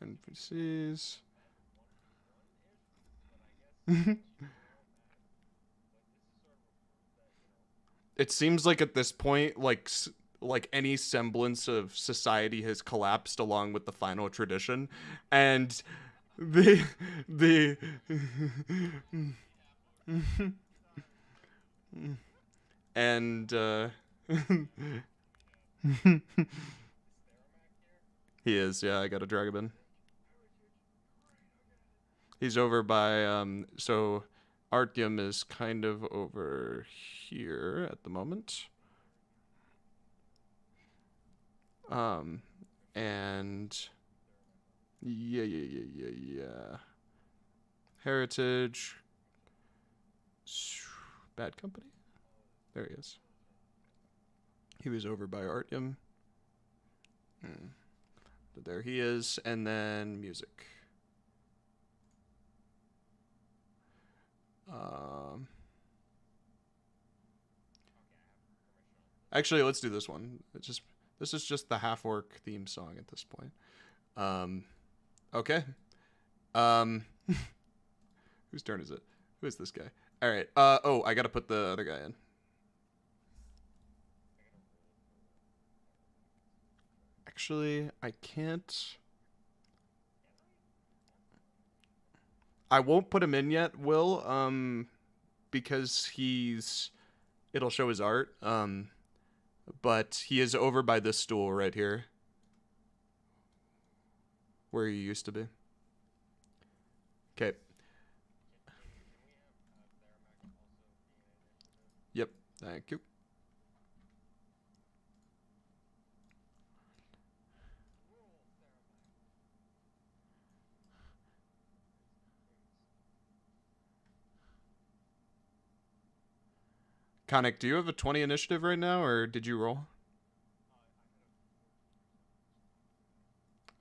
NPCs. It seems like at this point, like any semblance of society has collapsed along with the final tradition, and the and he is, yeah, I gotta drag him in. He's over by so Artyom is kind of over here at the moment. And yeah. Heritage. Bad Company? There he is. He was over by Artyom. There he is, and then music. Actually, let's do this one. This is just the half-orc theme song at this point. Okay. Whose turn is it? Who is this guy? All right. Oh, I gotta put the other guy in. Actually, I can't. I won't put him in yet, Will, because it'll show his art, but he is over by this stool right here, where he used to be. Okay. Yep, thank you. Khanek, do you have a 20 initiative right now, or did you roll?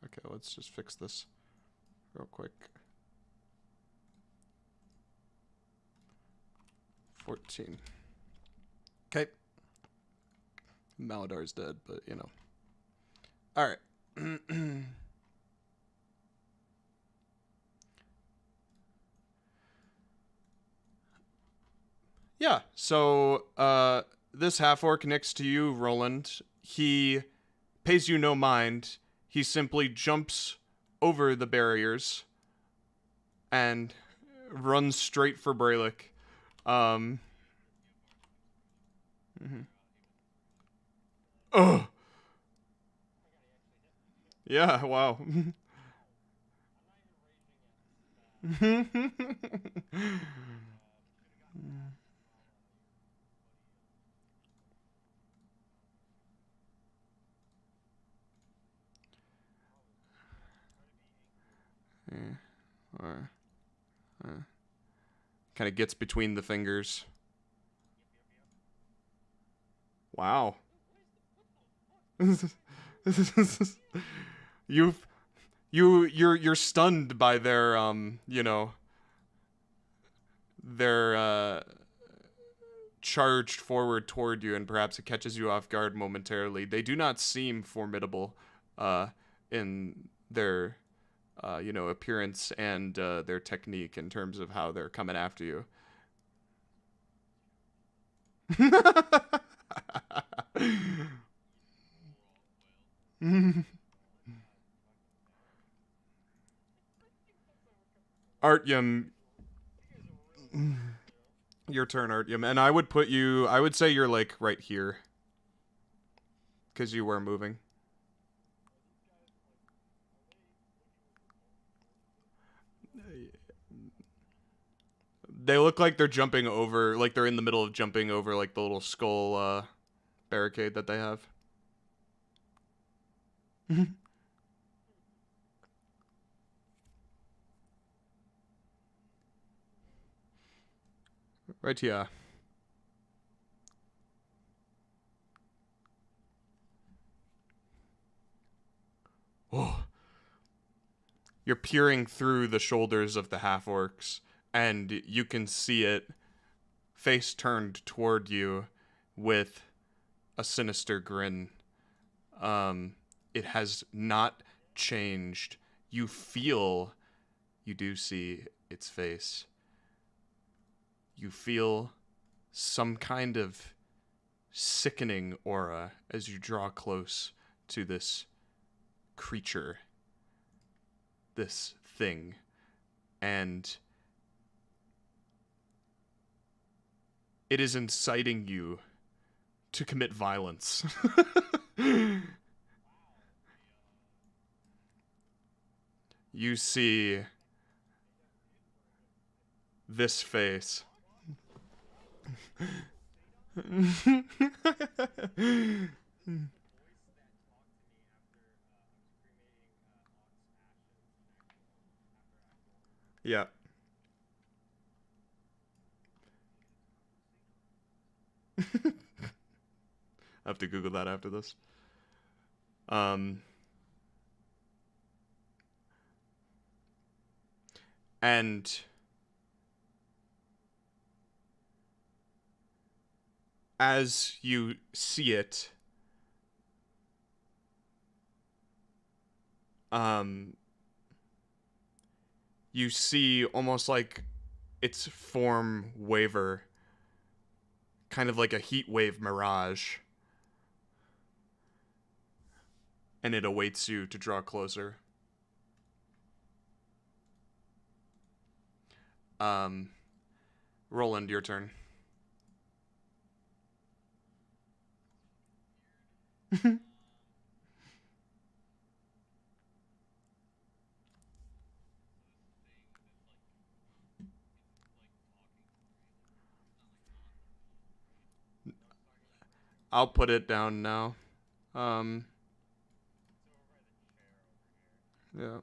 Okay, let's just fix this real quick. 14. Okay. Maladar's dead, but you know. All right. Yeah, so this half-orc next to you, Rolland, he pays you no mind. He simply jumps over the barriers and runs straight for Brelikk. Oh! Yeah, wow. Kind of gets between the fingers. Wow. You're stunned by their their charged forward toward you, and perhaps it catches you off guard momentarily. They do not seem formidable in their appearance and their technique in terms of how they're coming after you. Artyom, your turn, Artyom, and I would say you're like right here, because you were moving. They look like they're jumping over, like they're in the middle of jumping over like the little skull barricade that they have. Right here. Oh. You're peering through the shoulders of the half-orcs, and you can see it face turned toward you with a sinister grin. It has not changed. You do see its face. You feel some kind of sickening aura as you draw close to this creature, this thing, and it is inciting you to commit violence. You see this face. Yeah. I have to Google that after this. And as you see it, you see almost like its form waver, kind of like a heat wave mirage, and it awaits you to draw closer. Rolland, your turn. I'll put it down now. Yeah.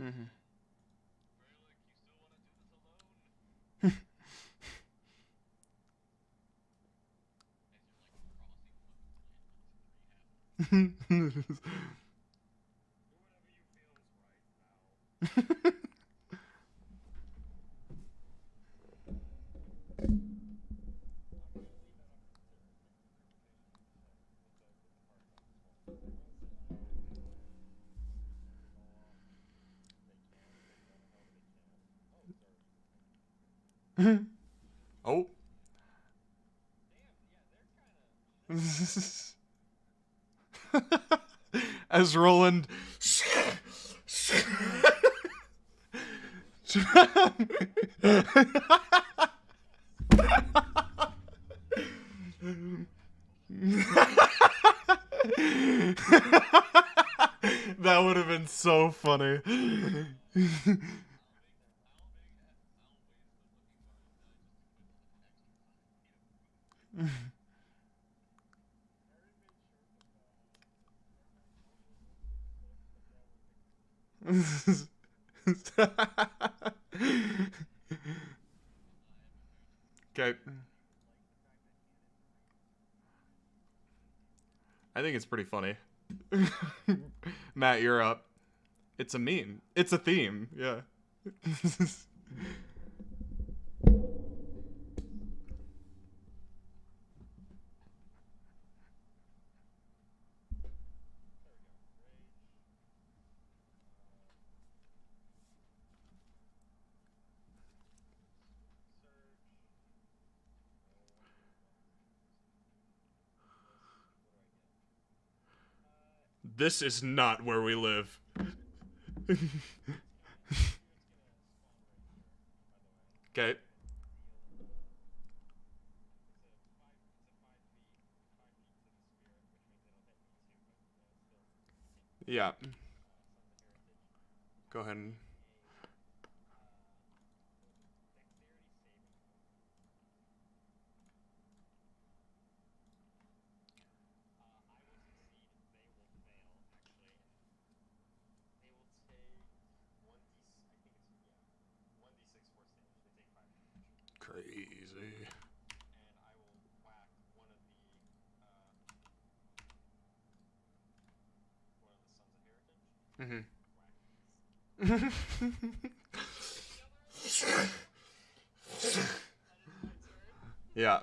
Mm-hmm. Oh. As Rolland that would have been so funny. Okay. I think it's pretty funny. Matt, you're up. It's a meme. It's a theme. Yeah. This is not where we live. Okay. Yeah. Go ahead and... Crazy. Mm-hmm. Yeah.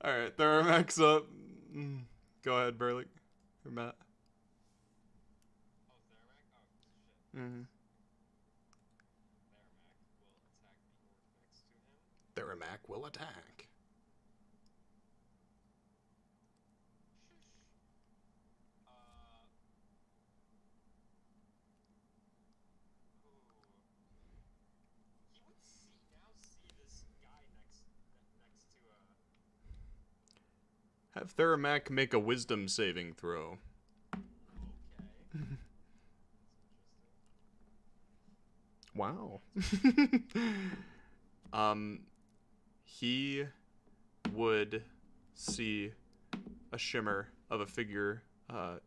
Alright, Thermax up. Go ahead, Brelikk. Or Matt. Mm-hmm. Theramak will attack. Have Theramak make a wisdom saving throw. Wow. He would see a shimmer of a figure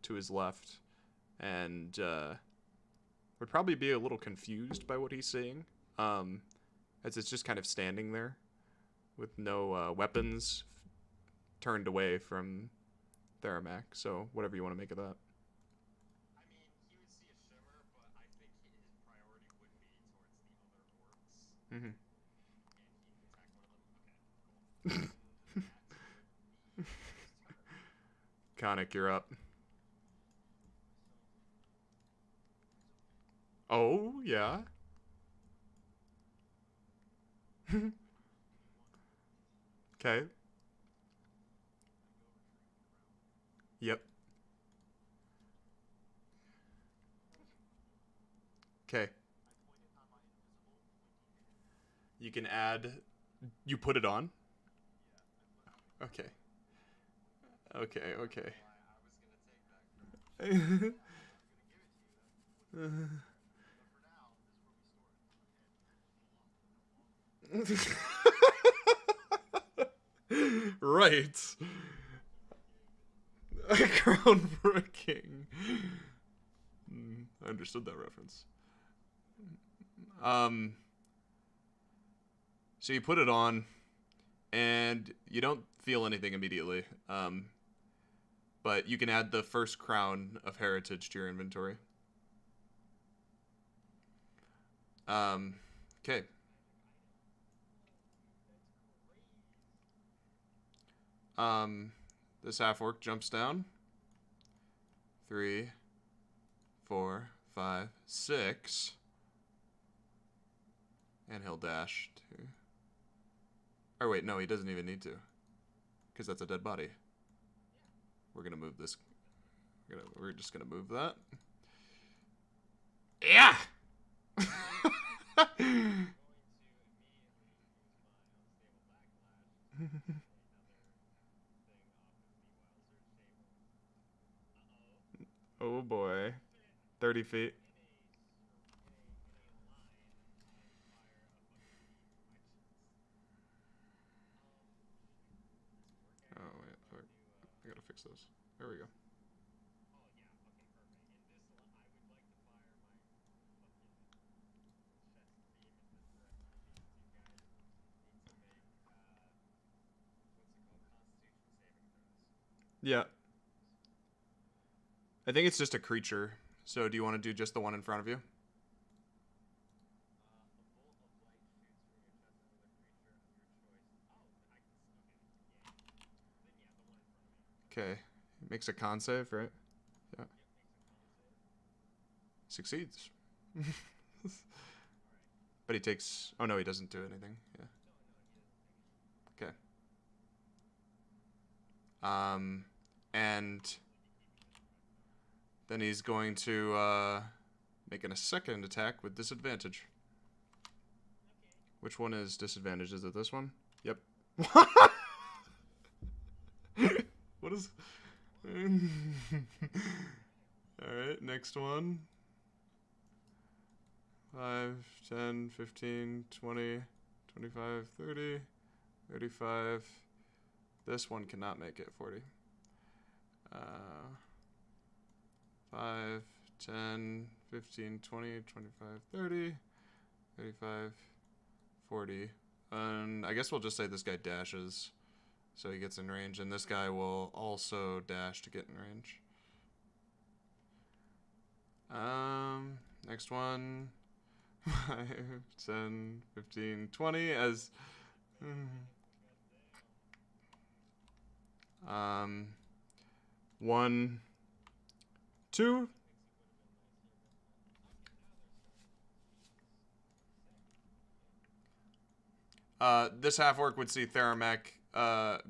to his left, and would probably be a little confused by what he's seeing, as it's just kind of standing there with no weapons turned away from Theramak. So whatever you want to make of that. Mm-hmm. Khanek, you're up. Oh, yeah. Okay. Yep. Okay. You can add... You put it on? Okay. Okay, okay. Right. A crown for a king. I understood that reference. So you put it on, and you don't feel anything immediately. But you can add the first crown of heritage to your inventory. Okay. This half-orc jumps down. 3, 4, 5, 6. And he'll dash to... Or wait, no, he doesn't even need to. Because that's a dead body. We're gonna move this. We're just gonna move that. Yeah! Oh boy. 30 feet. Oh, wait. Fuck. I gotta fix those. There we go. Yeah. I think it's just a creature. So do you want to do just the one in front of you? Okay. Makes a con save, right? Yeah. Succeeds. But he takes... Oh, no, he doesn't do anything. Yeah. Okay. And Then he's going to make a second attack with disadvantage. Which one is disadvantage? Is it this one? Yep. What is... Alright, next one. 5, 10, 15, 20, 25, 30, 35. This one cannot make it, 40. 5, 10, 15, 20, 25, 30, 35, 40. And I guess we'll just say this guy dashes, so he gets in range, and this guy will also dash to get in range. Next one. 5, 10, 15, 20 as... 1, 2. This half-orc would see Theramek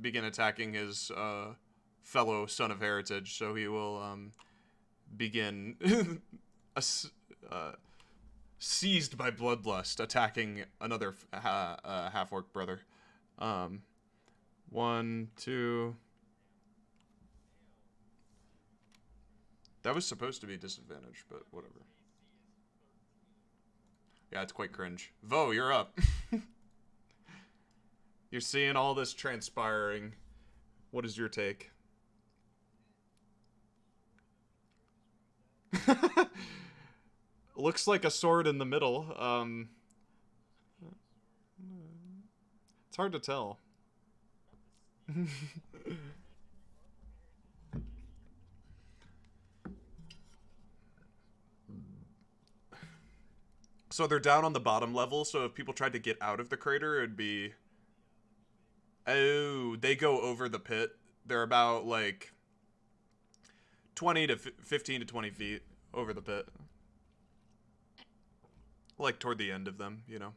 begin attacking his fellow son of heritage, so he will begin seized by bloodlust, attacking another half-orc brother. 1, 2. That was supposed to be disadvantage, but whatever. Yeah, it's quite cringe. Vough, you're up. You're seeing all this transpiring. What is your take? Looks like a sword in the middle. It's hard to tell. So they're down on the bottom level, so if people tried to get out of the crater, it'd be... Oh, they go over the pit. They're about, like, 20 to 15 to 20 feet over the pit. Like, toward the end of them, you know.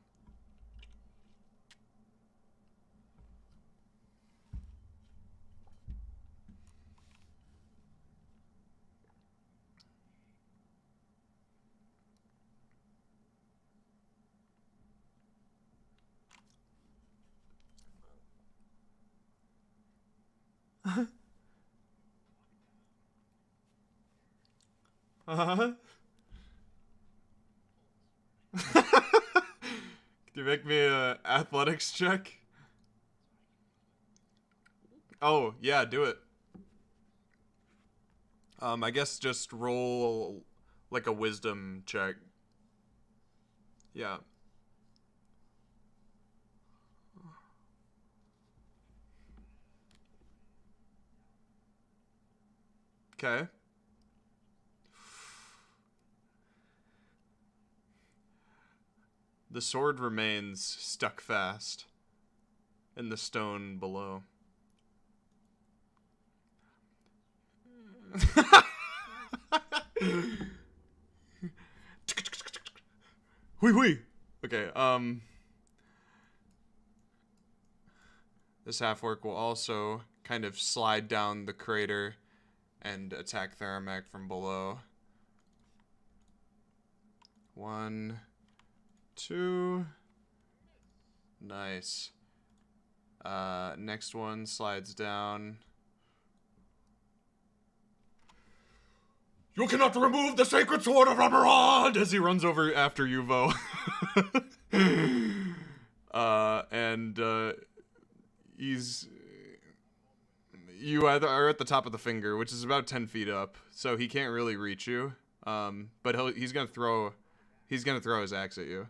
Uh-huh. Can you make me a athletics check? Oh, yeah, do it. I guess just roll like a wisdom check. Yeah. Okay. The sword remains stuck fast in the stone below. Hui. Okay, this half-orc will also kind of slide down the crater and attack Theramek from below. 1, 2. Nice. Next one slides down. You cannot remove the sacred sword of Amarad! As he runs over after you, Vough. You either are at the top of the finger, which is about 10 feet up, so he can't really reach you. But he's gonna throw his axe at you.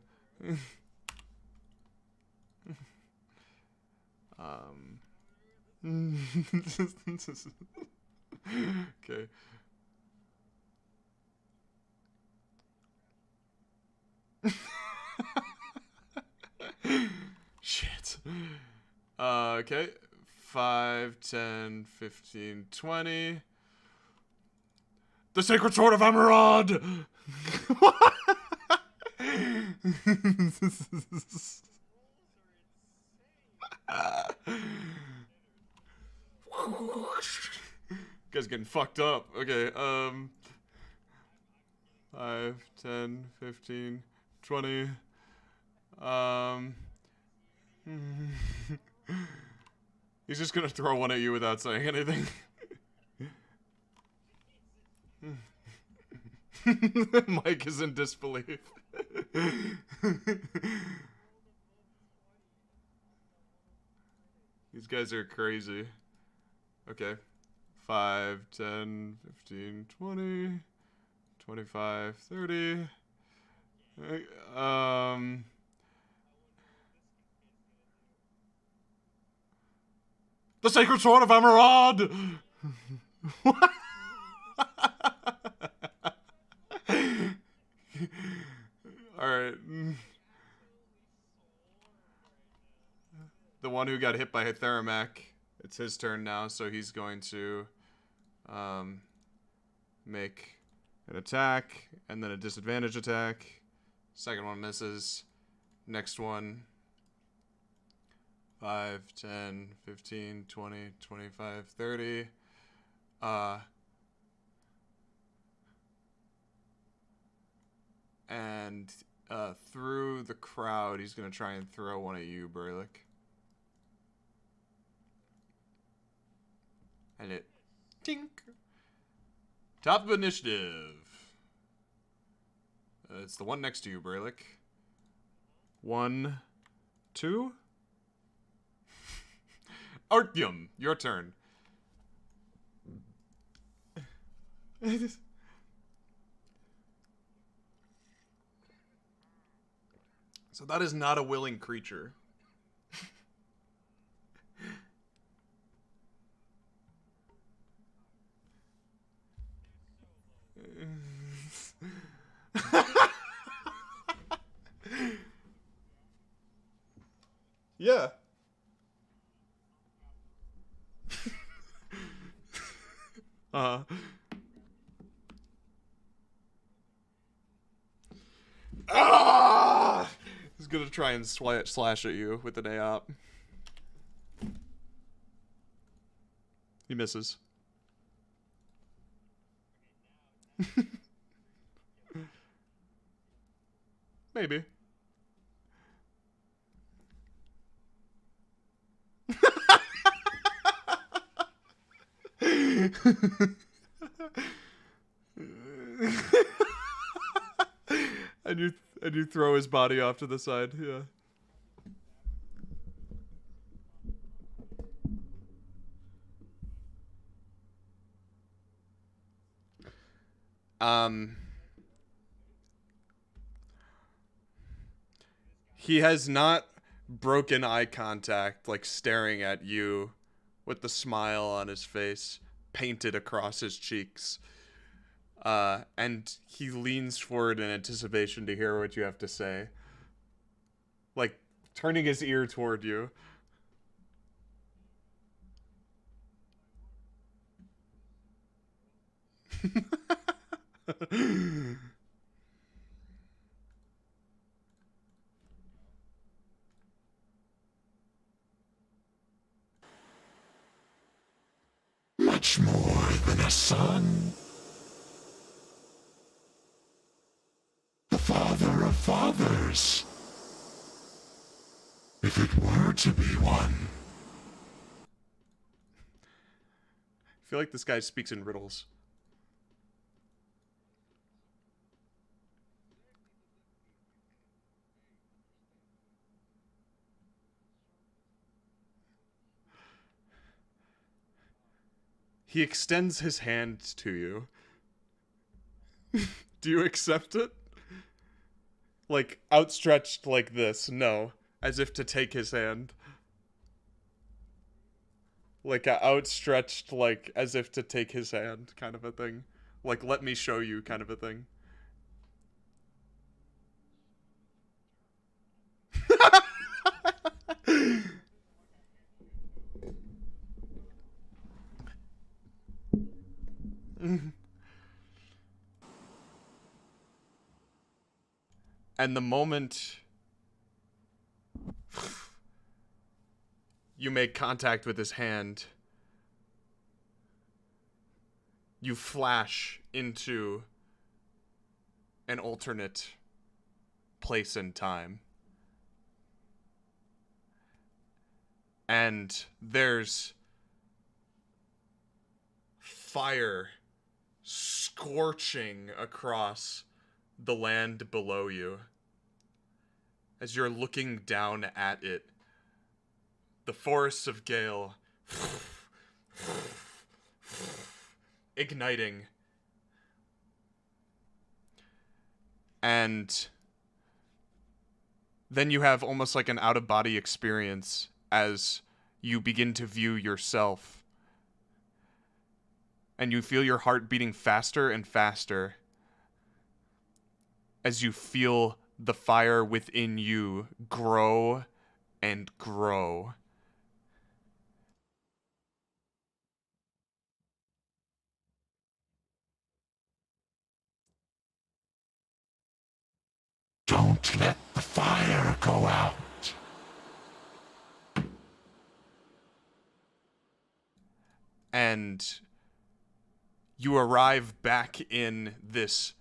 Okay. Shit. Okay. 5, 10, 15, 20. The sacred sword of Amarad! Guy's getting fucked up. Okay, 5, 10, 15, 20. He's just gonna throw one at you without saying anything. Mike is in disbelief. These guys are crazy. Okay. 5, 10, 15, 20, 25, 30. The Sacred Sword of Emerald! What? Alright. The one who got hit by Theramak, it's his turn now, so he's going to make an attack, and then a disadvantage attack. Second one misses. Next one. 5, 10, 15, 20, 25, 30. And through the crowd, he's going to try and throw one at you, Brelikk. And it... Tink! Top of initiative. It's the one next to you, Brelikk. 1, 2. Artyom, your turn. So that is not a willing creature. Yeah. Ah! He's gonna try and slash at you with an AOP. He misses. Maybe. And you throw his body off to the side, yeah. He has not broken eye contact, like staring at you with the smile on his face painted across his cheeks. And he leans forward in anticipation to hear what you have to say. Like, turning his ear toward you. Much more than a son. The father of fathers. If it were to be one. I feel like this guy speaks in riddles. He extends his hand to you. Do you accept it? Like, outstretched like this, no. As if to take his hand. Like, outstretched, like, as if to take his hand, kind of a thing. Like, let me show you, kind of a thing. And the moment you make contact with his hand, you flash into an alternate place and time. And there's fire scorching across the land below you. As you're looking down at it, the forests of Gale igniting. And then you have almost like an out-of-body experience as you begin to view yourself. And you feel your heart beating faster and faster as you feel the fire within you grow and grow. Don't let the fire go out. And you arrive back in this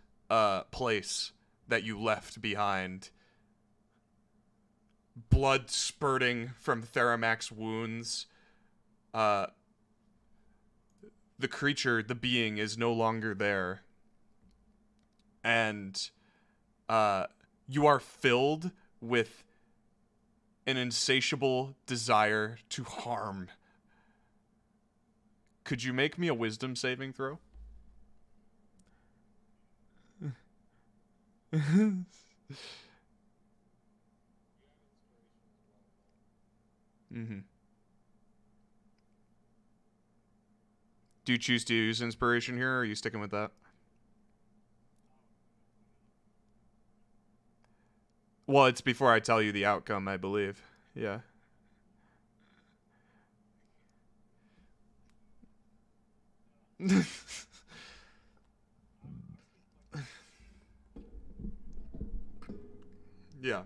place that you left behind. Blood spurting from Theramak's wounds. The creature, the being, is no longer there. And you are filled with an insatiable desire to harm. Could you make me a wisdom saving throw? Mm-hmm. Do you choose to use inspiration here, or are you sticking with that? Well, it's before I tell you the outcome, I believe. Yeah. Yeah.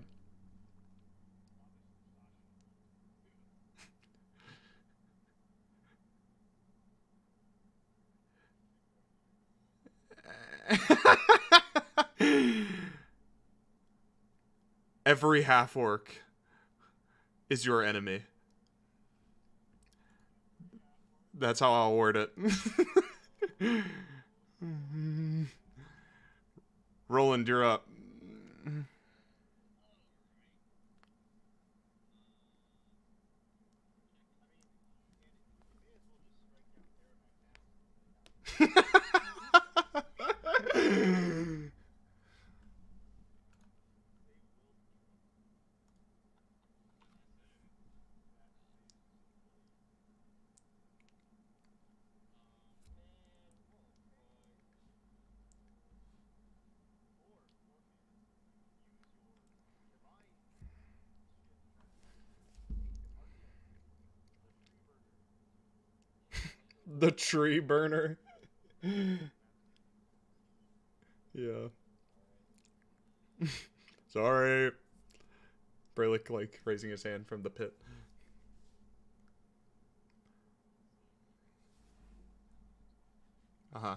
Every half-orc is your enemy. That's how I'll word it. Rolland, you're up. The tree burner. Yeah. Sorry. Brelikk, like, raising his hand from the pit. Uh-huh.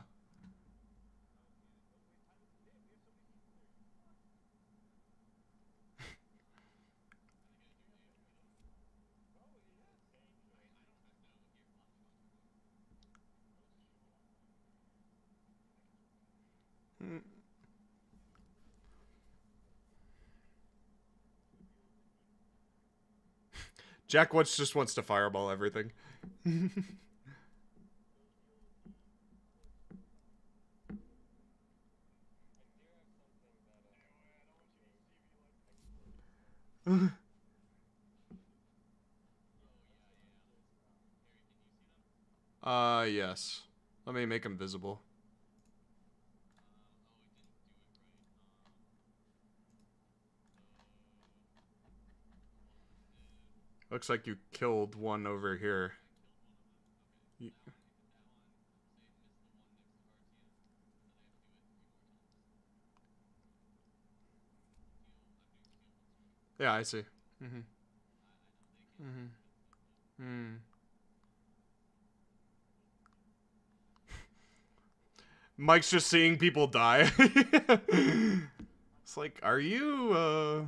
Jack just wants to fireball everything. Yes. Let me make him visible. Looks like you killed one over here. Yeah, I see. Mm-hmm. Mm-hmm. Mm. Mike's just seeing people die. It's like, are you,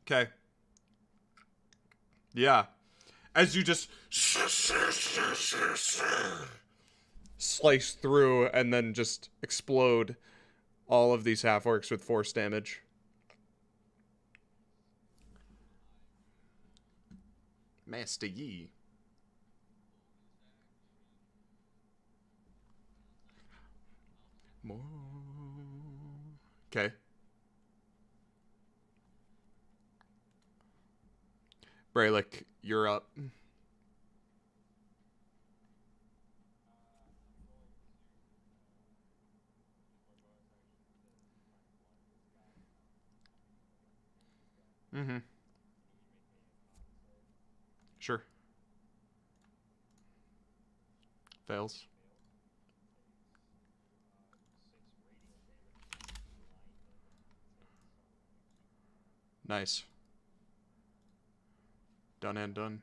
Okay. Yeah. As you just slice through and then just explode all of these half-orcs with force damage. Master Yi. More. Okay. Brelikk, you're up. Mm-hmm. Sure. Fails. Nice. Done and done.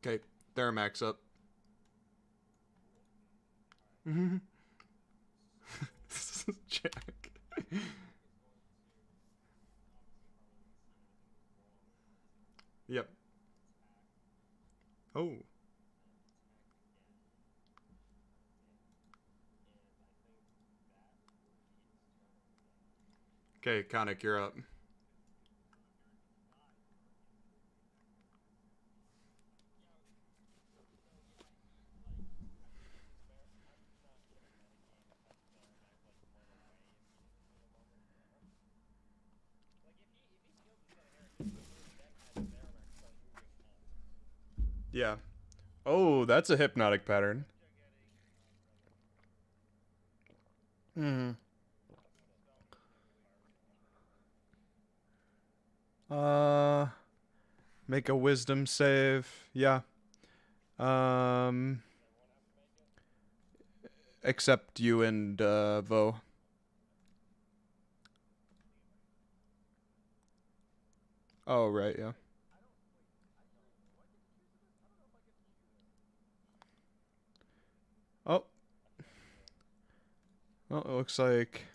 Okay, Theramax up. Jack. Yep. Oh. Okay, Khanek, you're up. Yeah. Oh, that's a hypnotic pattern. Hmm. Uh, Make a wisdom save. Yeah. Um, Except you and Vough. Oh, right, yeah. Oh. Well, it looks like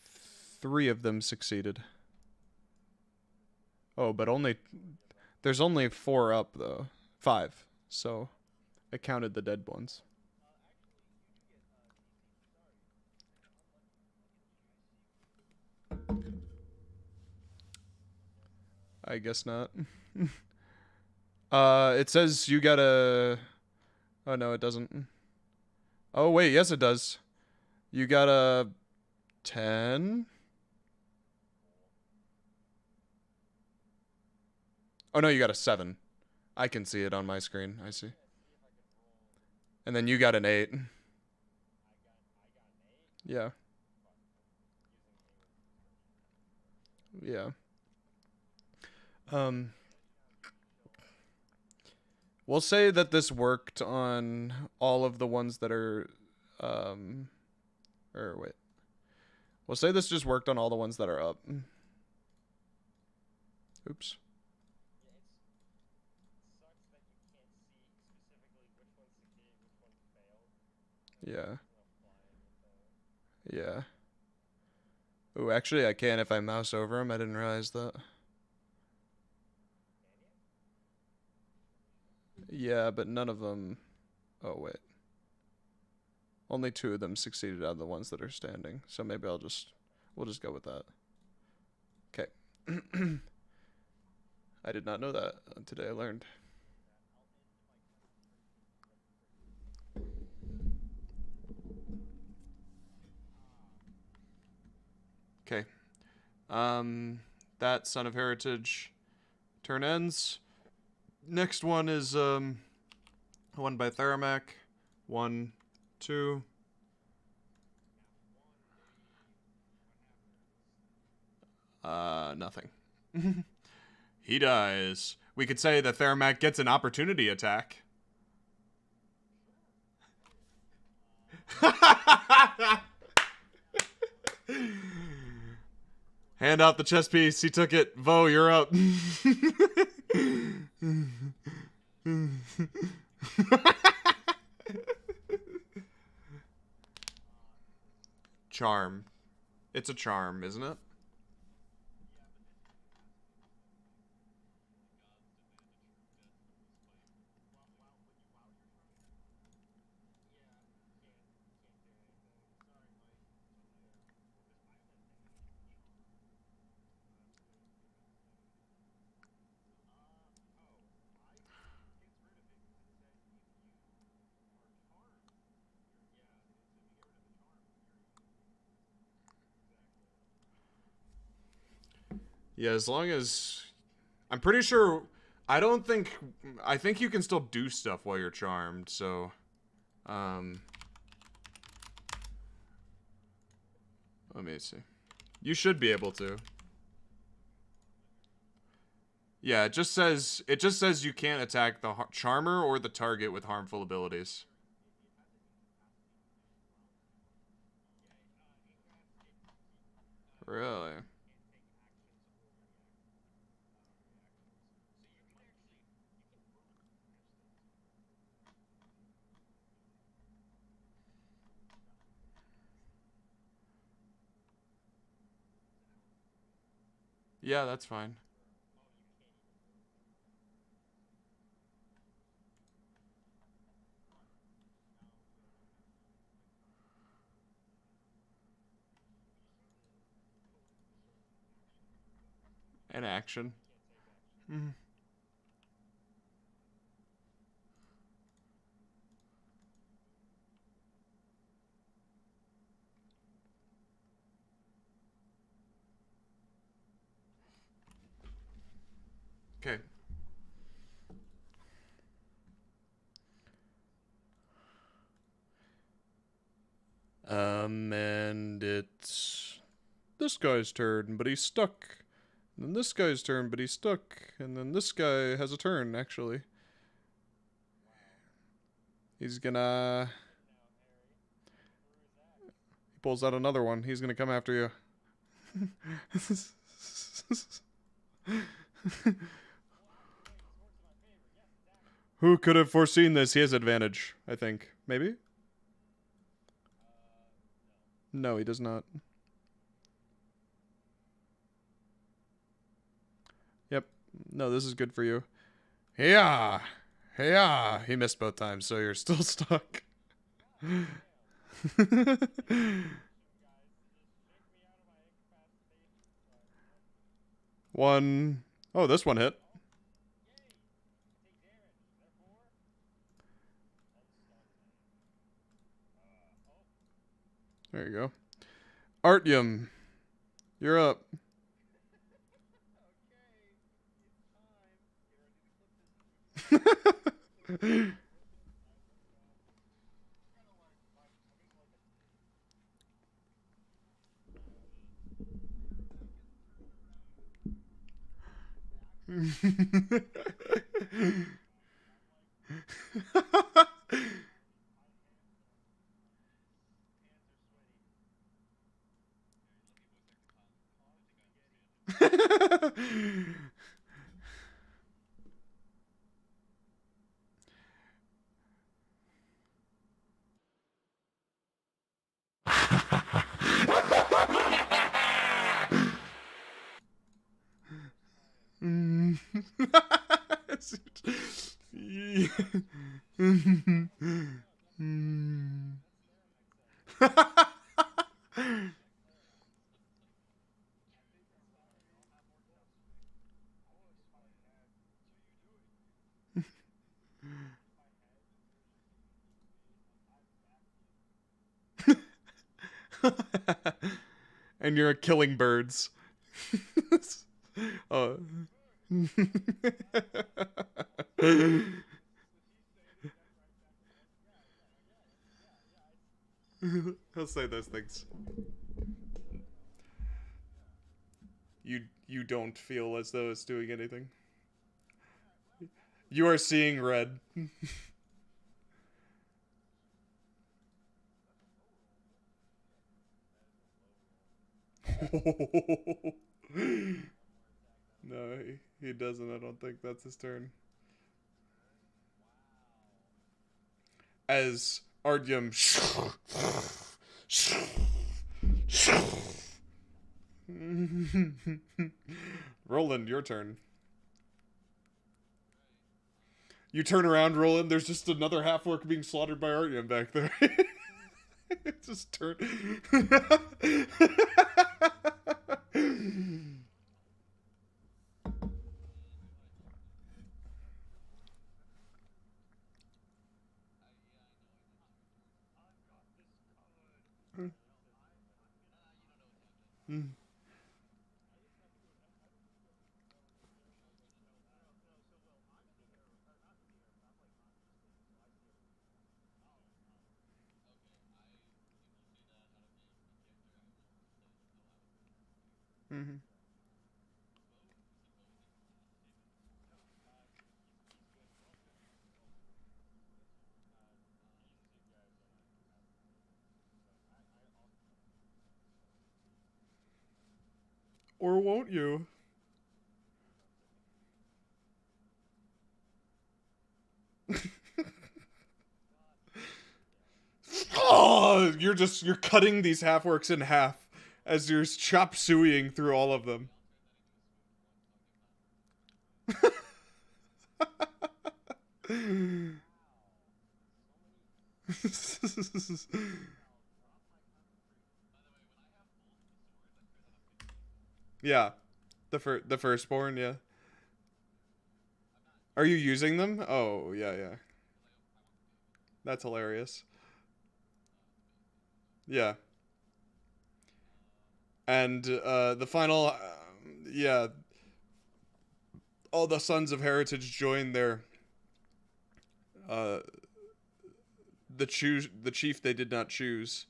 3 of them succeeded. Oh, but there's only 4 up though. 5. So I counted the dead ones. I guess not. It says you gotta... Oh, no, it doesn't. Oh, wait, yes, it does. You got a 10? Oh, no, you got a 7. I can see it on my screen. I see. And then you got an 8. Yeah. Yeah. Um, we'll say that this worked on all of the ones that are, or wait. We'll say this just worked on all the ones that are up. Oops. Yeah. Yeah. Ooh, actually, I can if I mouse over them. I didn't realize that. Yeah, but none of them... Oh, wait. Only 2 of them succeeded out of the ones that are standing. So maybe we'll just go with that. Okay. I did not know that. Today I learned. Okay. That Son of Heritage turn ends. Next one is one by Theramac. 1, 2. Nothing. He dies. We could say that Theramac gets an opportunity attack. Hand out the chess piece. He took it. Vough, you're up. Charm. It's a charm, isn't it? Yeah, as long as... I'm pretty sure... I think you can still do stuff while you're charmed, so... Let me see. You should be able to. Yeah, it just says you can't attack the charmer or the target with harmful abilities. Really? Yeah, that's fine. An action. Mm. Okay. And it's this guy's turn, but he's stuck. And then this guy's turn, but he's stuck. And then this guy has a turn, actually. He's gonna... He pulls out another one. He's gonna come after you. Who could have foreseen this? He has advantage, I think. Maybe? No, he does not. Yep. No, this is good for you. Yeah. Yeah. He missed both times, so you're still stuck. One. Oh, this one hit. There you go. Artyom, you're up. And you're killing birds. Oh. He'll say those things. You don't feel as though it's doing anything. You are seeing red. No, he doesn't. I don't think that's his turn. As Artyom Rolland, your turn. You turn around, Rolland. There's just another half orc being slaughtered by Artyom back there. Just turn. Or won't you? Oh, you're cutting these half orcs in half as you're chop sueying through all of them. Yeah, the firstborn. Yeah. Are you using them? Oh yeah, yeah. That's hilarious. Yeah. And the final, yeah, all the sons of heritage join their uh, the chief they did not choose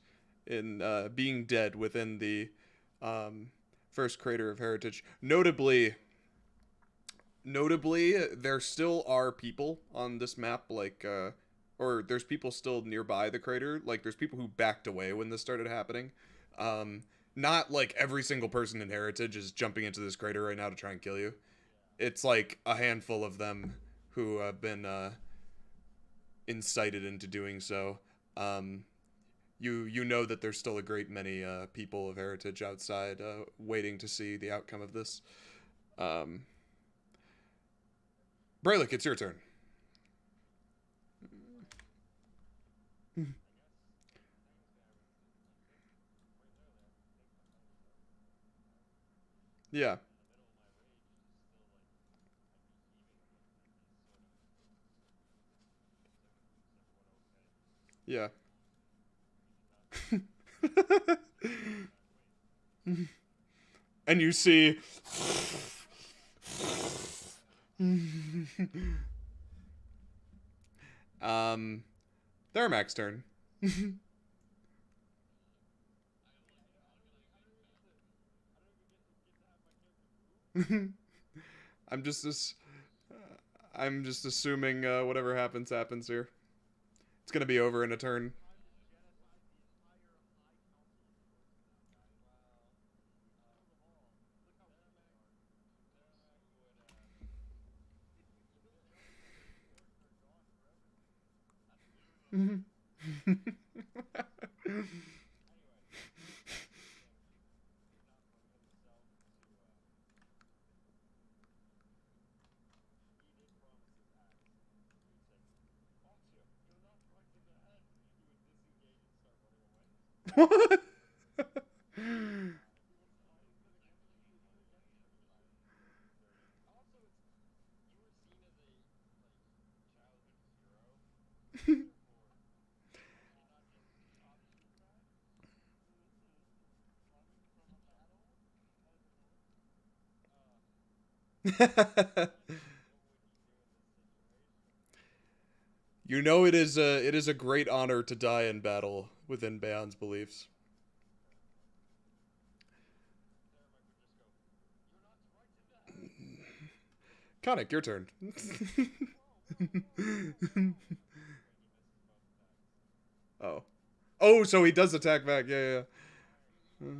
in being dead within the um, first crater of heritage. Notably, there still are people on this map, like, or there's people still nearby the crater. Like, there's people who backed away when this started happening. Um, Not like every single person in heritage is jumping into this crater right now to try and kill you. It's like a handful of them who have been incited into doing so. Um, you know that there's still a great many people of heritage outside waiting to see the outcome of this. Um, Brelikk, it's your turn. Yeah, yeah. And you see um Thermac's turn. I'm just as I'm just assuming whatever happens here. It's gonna be over in a turn. What? You know it is a great honor to die in battle within Baeon's beliefs. Khanek, your turn. Oh. Oh, so he does attack back. Yeah, yeah.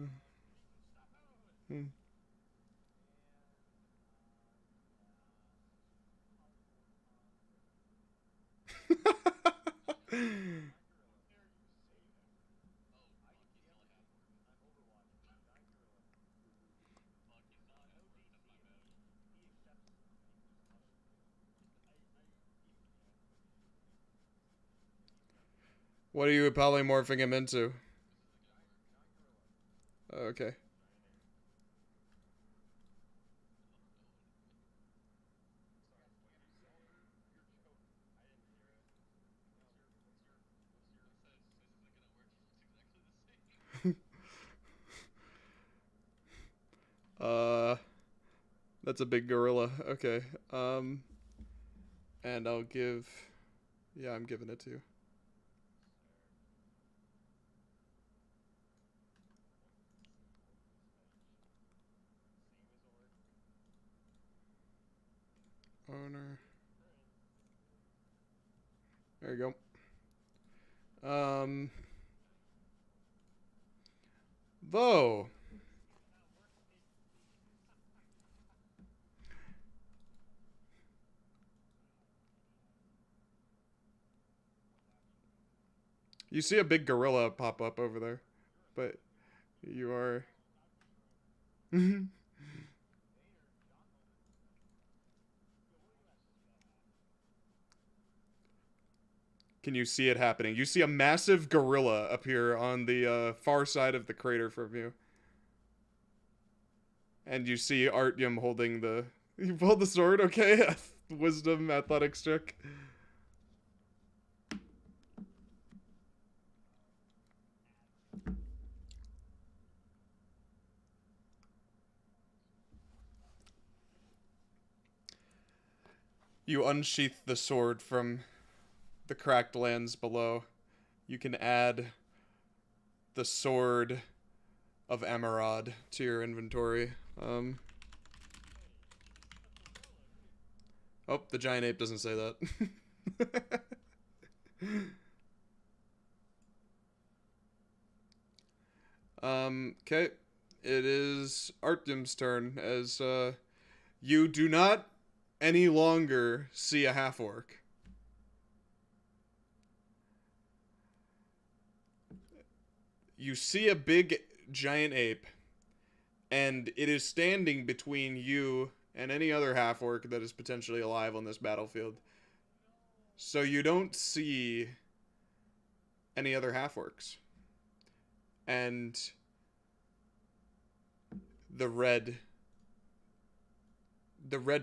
What are you polymorphing him into? Okay. Uh, that's a big gorilla. Okay. And I'll give... Yeah, I'm giving it to you. Owner. There you go. Vough. You see a big gorilla pop up over there, but you are... Can you see it happening? You see a massive gorilla appear on the far side of the crater from you. And you see Artyom holding the... You pulled the sword, okay? Wisdom, athletics check. You unsheath the sword from the cracked lands below. You can add the sword of Emerald to your inventory. Oh, the giant ape doesn't say that. Okay. It is Artyom's turn as you do not any longer see a half-orc. You see a big giant ape, and it is standing between you and any other half-orc that is potentially alive on this battlefield. So you don't see any other half-orcs. And the red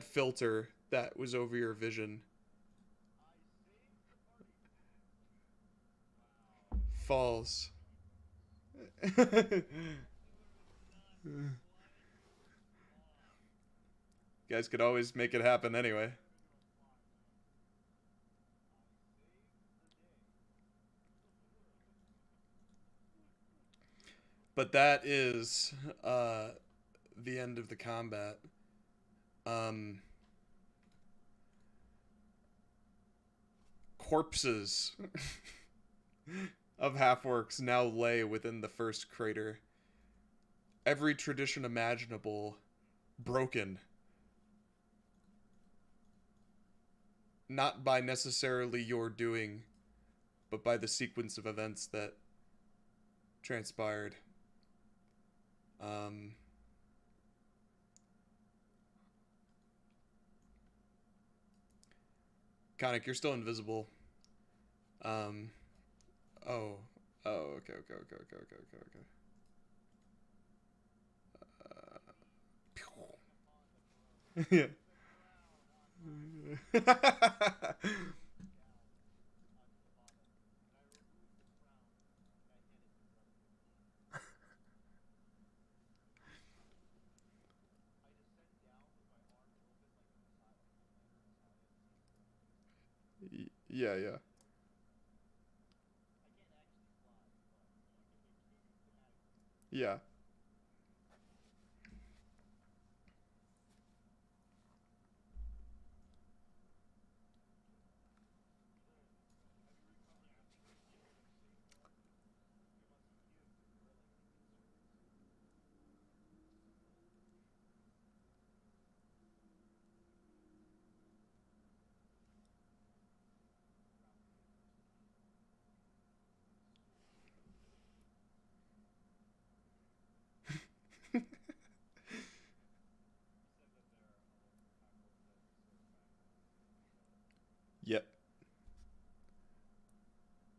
filter that was over your vision falls. You guys could always make it happen anyway. But that is the end of the combat. Corpses of half-orcs now lay within the first crater. Every tradition imaginable broken. Not by necessarily your doing, but by the sequence of events that transpired. Khanek, you're still invisible. Oh, okay. Yeah. Yeah. Yeah.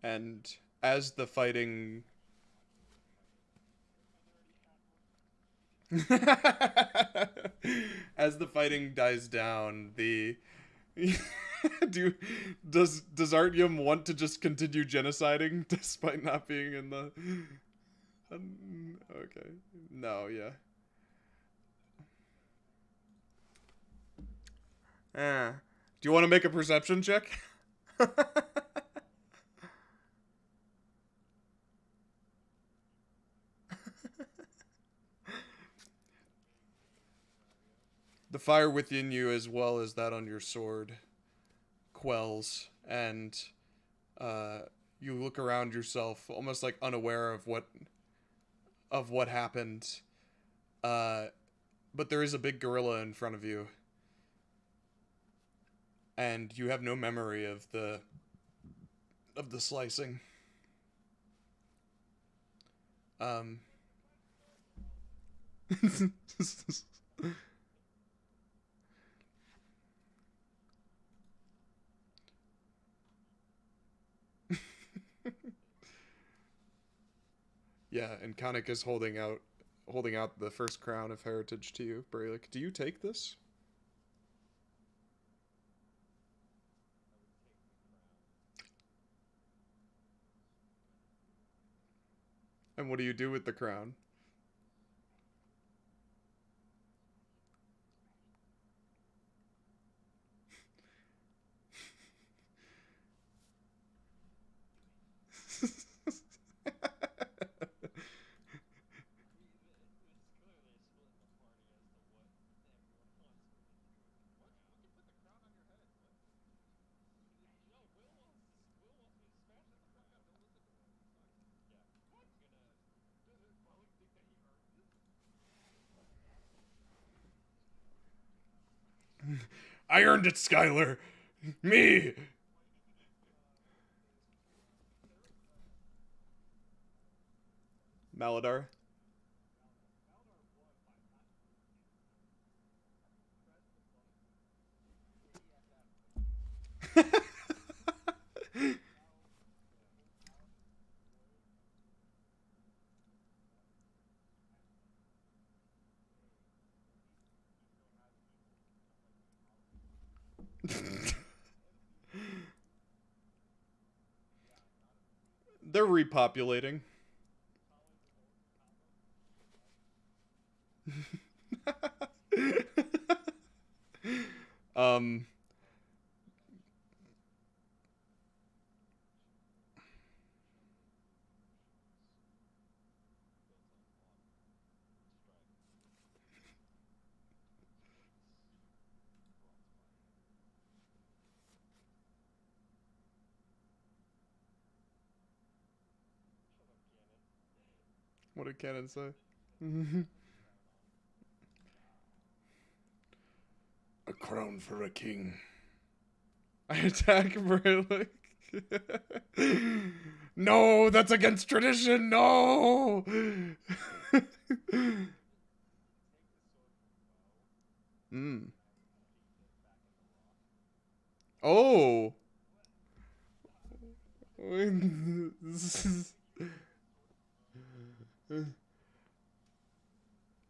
And as the fighting as the fighting dies down, the do does Artyom want to just continue genociding despite not being in the okay. No, yeah. Do you want to make a perception check? The fire within you, as well as that on your sword, quells, and you look around yourself, almost like unaware of what happened. But there is a big gorilla in front of you, and you have no memory of the slicing. Yeah, and Khanek is holding out the first crown of heritage to you, Brelikk. Do you take this? And what do you do with the crown? I earned it, Skylar. Me. Maladar. They're repopulating. um what did Cannon say? A crown for a king. I attack Brelikk. No, that's against tradition. No. Oh.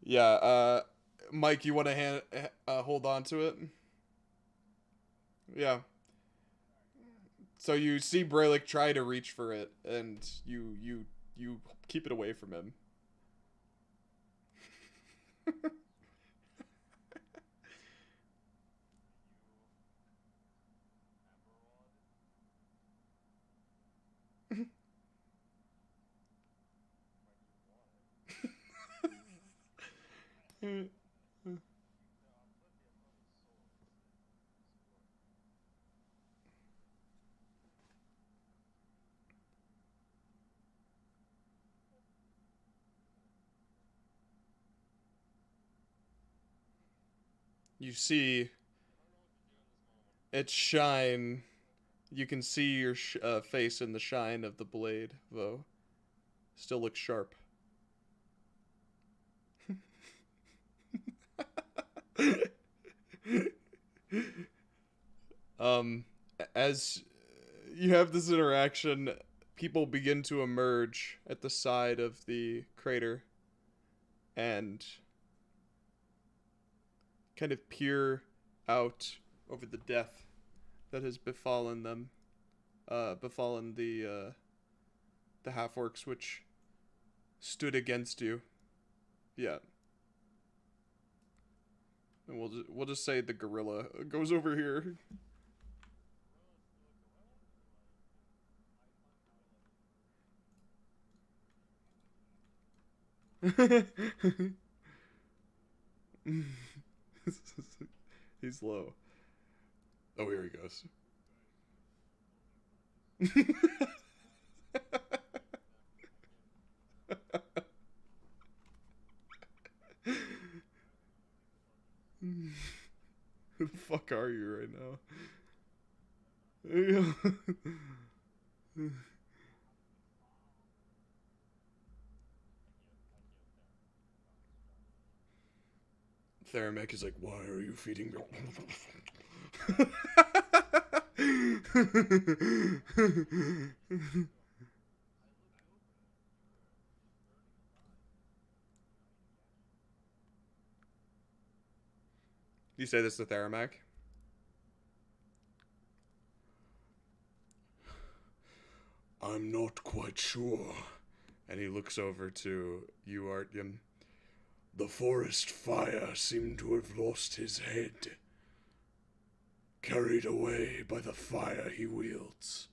Yeah, Mike, you want to hold on to it? Yeah. So you see Brelikk try to reach for it, and you keep it away from him. You see it shine. You can see your face in the shine of the blade, though. Still looks sharp. um, as you have this interaction, people begin to emerge at the side of the crater and kind of peer out over the death that has befallen them, befallen the half-orcs which stood against you. Yeah. And we'll just say the gorilla goes over here. He's low. Oh, here he goes. Who the fuck are you right now? Theramek is like, why are you feeding me? You say this to Theramek? I'm not quite sure. And he looks over to you, Artyom. The forest fire seemed to have lost his head, carried away by the fire he wields.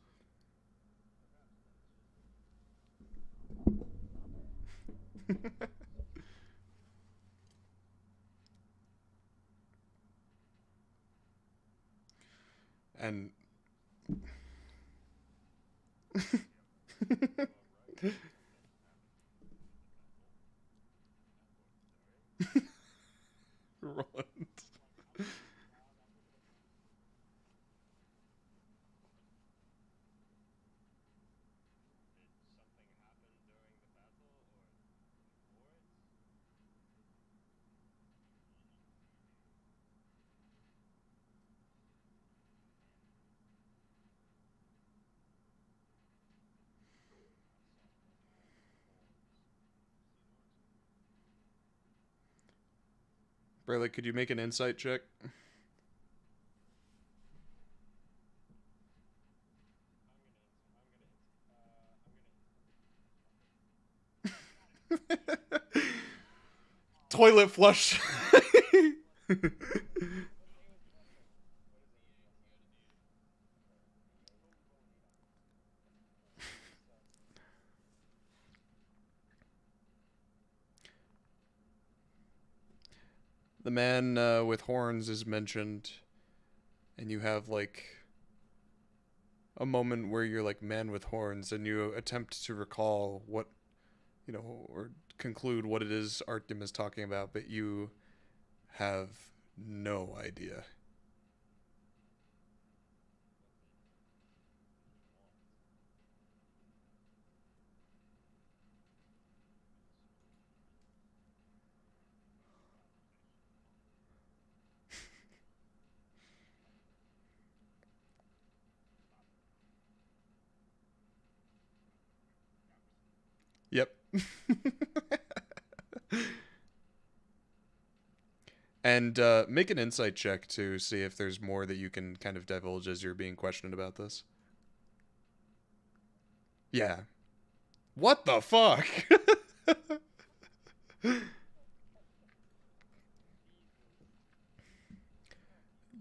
And Rolland. Brelikk, could you make an insight check? Toilet flush. The man with horns is mentioned, and you have like a moment where you're like, man with horns, and you attempt to recall what, or conclude what it is Artyom is talking about, but you have no idea. Yep. And make an insight check to see if there's more that you can kind of divulge as you're being questioned about this. Yeah. What the fuck?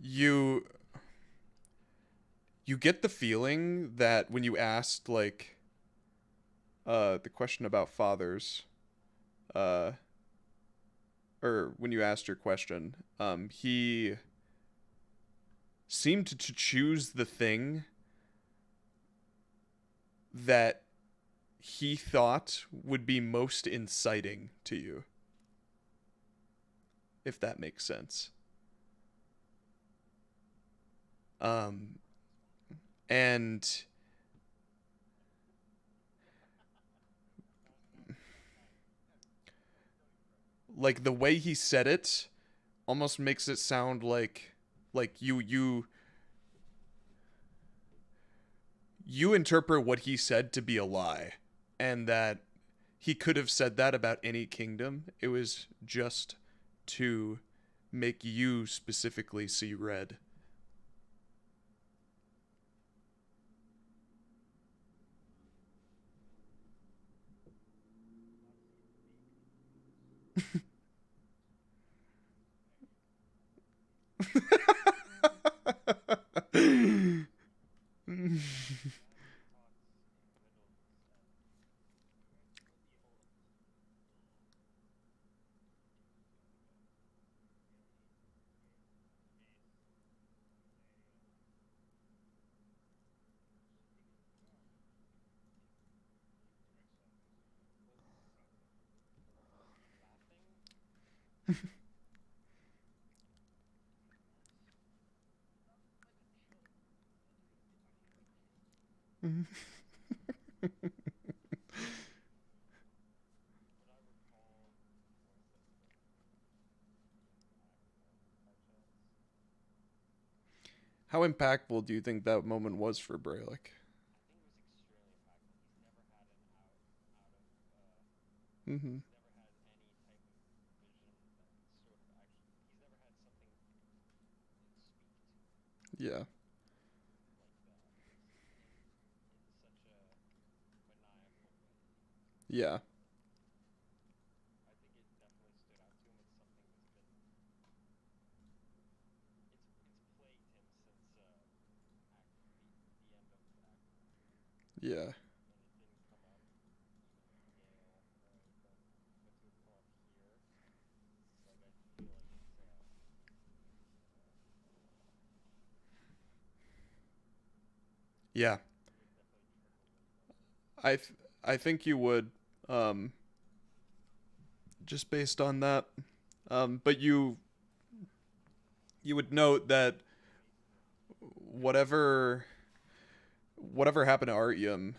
you get the feeling that when you asked like the question about fathers, or when you asked your question, he seemed to choose the thing that he thought would be most inciting to you, if that makes sense. And like the way he said it almost makes it sound like you you interpret what he said to be a lie, and that he could have said that about any kingdom. It was just to make you specifically see red. How impactful do you think that moment was for Brelikk? Mm-hmm. Yeah. Yeah. Yeah. Yeah. I think you would, um, just based on that. But you would note that whatever whatever happened to Artyom,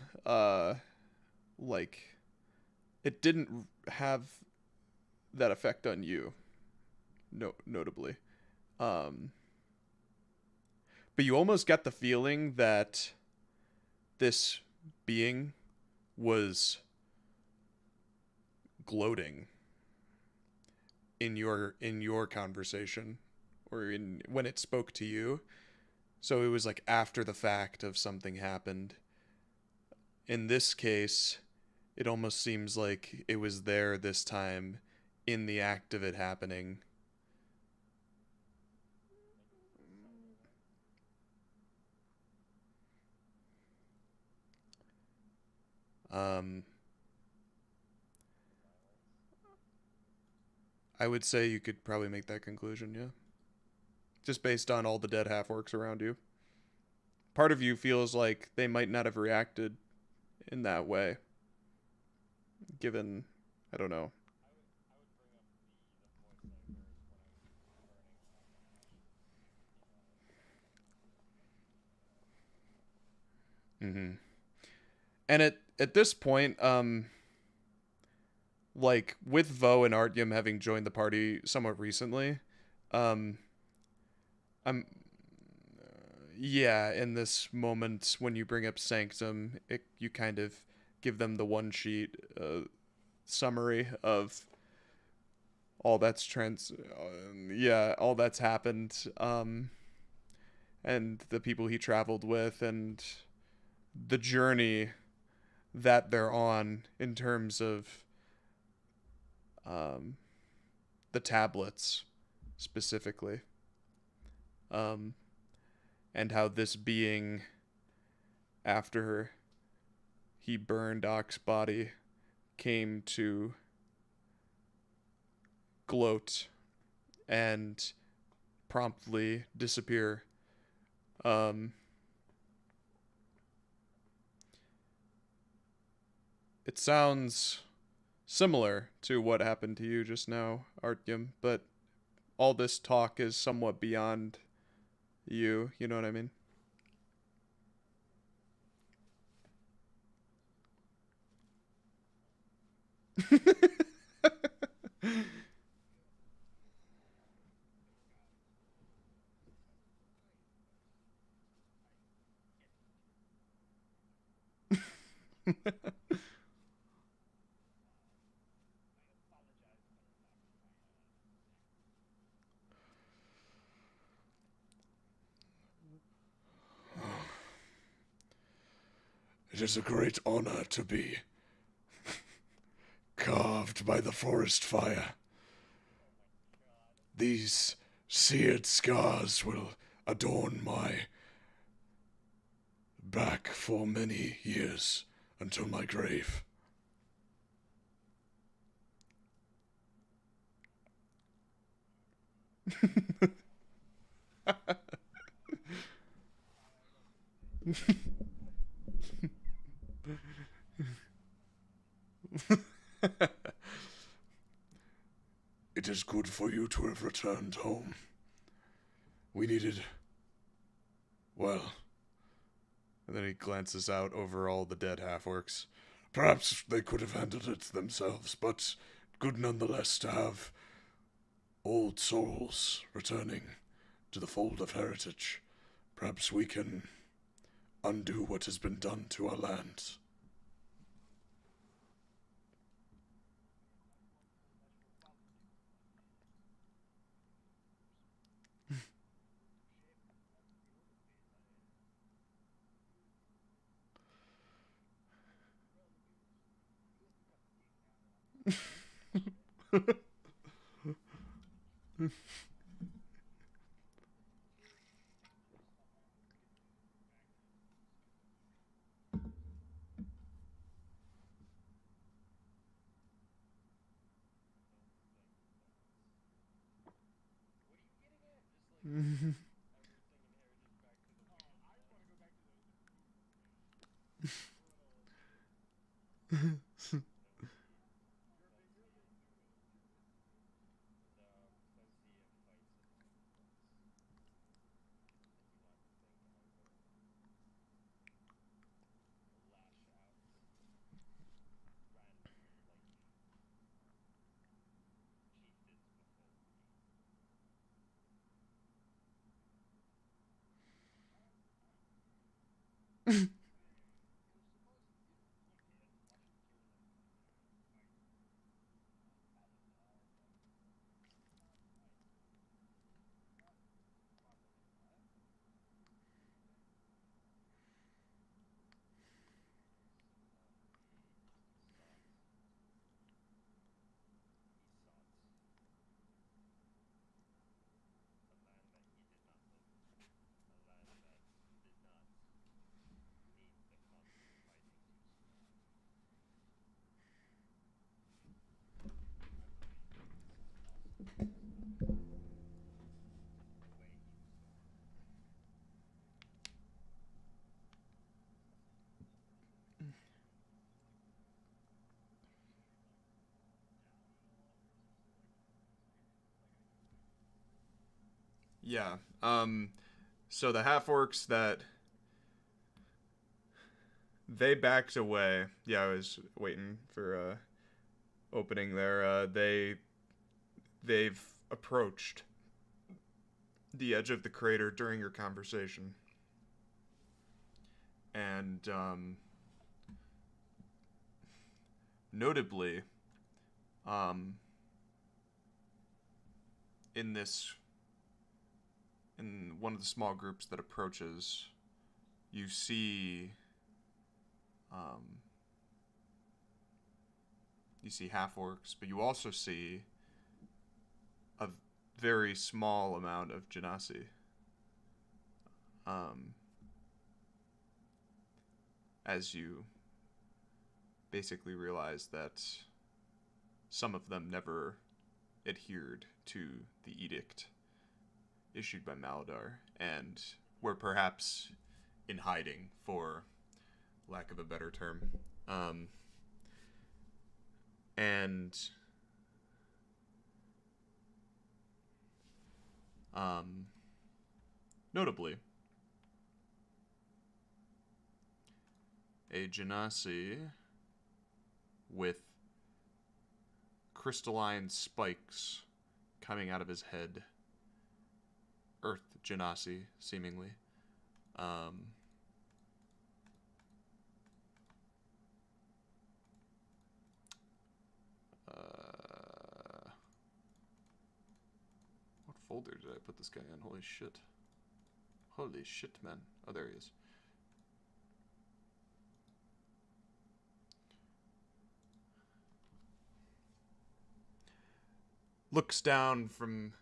like it didn't have that effect on you, notably. Um, but you almost got the feeling that this being was gloating in your conversation, or in when it spoke to you. So it was like after the fact of something happened. In this case, it almost seems like it was there this time in the act of it happening. Um, I would say you could probably make that conclusion, yeah. Just based on all the dead half orcs around you. Part of you feels like they might not have reacted in that way, given, I don't know. Mm-hmm. And at this point, like with Vough and Artyom having joined the party somewhat recently, um, I'm yeah, in this moment when you bring up Sanctum, you kind of give them the one sheet summary of all that's happened, and the people he traveled with, and the journey that they're on in terms of um, the tablets specifically, um, and how this being, after he burned Ock's body, came to gloat and promptly disappear. Um, it sounds similar to what happened to you just now, Artyom, but all this talk is somewhat beyond you. You know what I mean? It is a great honor to be carved by the forest fire. These seared scars will adorn my back for many years until my grave. It is good for you to have returned home. We needed, well... And then he glances out over all the dead half-orcs. Perhaps they could have handled it themselves, but good nonetheless to have old souls returning to the fold of heritage. Perhaps we can undo what has been done to our lands. Yeah. So the half-orcs that... They backed away. Yeah, I was waiting for, opening there. They've approached the edge of the crater during your conversation. And, notably, in one of the small groups that approaches, you see half-orcs, but you also see a very small amount of genasi. As you basically realize that some of them never adhered to the edict issued by Maladar, and were perhaps in hiding, for lack of a better term. And notably, a genasi with crystalline spikes coming out of his head. Earth genasi, seemingly. folder did I put this guy in? Holy shit. Holy shit, man. Oh, there he is. Looks down from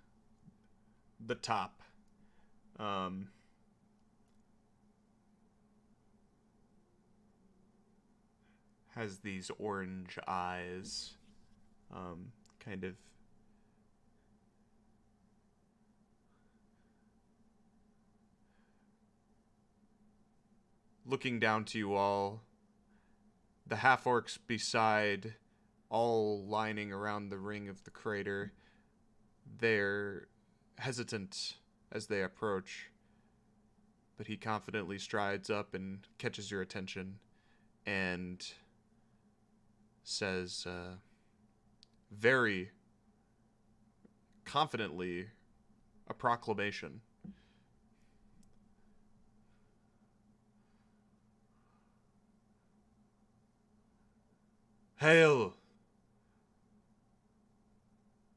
the top. Has these orange eyes. Kind of looking down to you all. The half-orcs beside, all lining around the ring of the crater. They're hesitant as they approach, but he confidently strides up and catches your attention and says, very confidently, a proclamation. Hail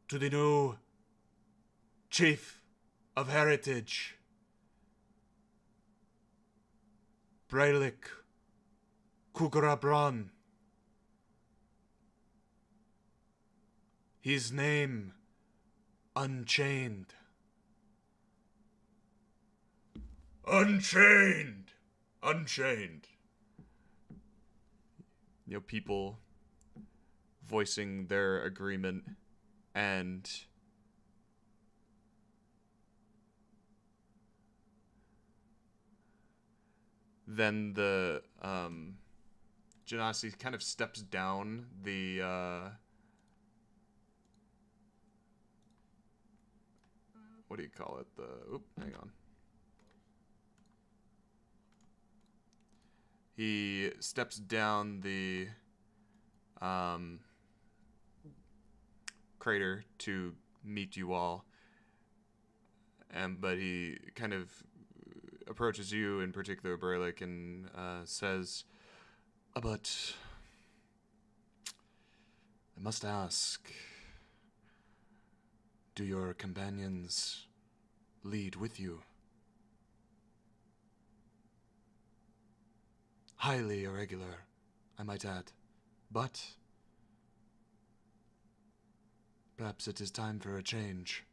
to the new Chief of Heritage, Brelikk Kukurabran. His name Unchained. Unchained! Unchained. You know, people voicing their agreement, and then the Genasi kind of steps down the what do you call it? Hang on. He steps down the crater to meet you all, but he kind of approaches you, in particular Brelikk, and says, but I must ask, do your companions lead with you? Highly irregular, I might add, but perhaps it is time for a change.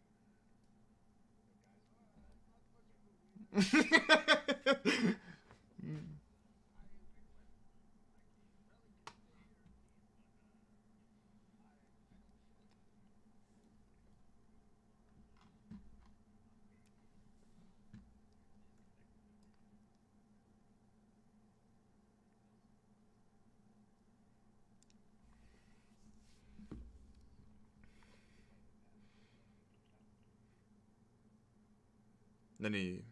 Then he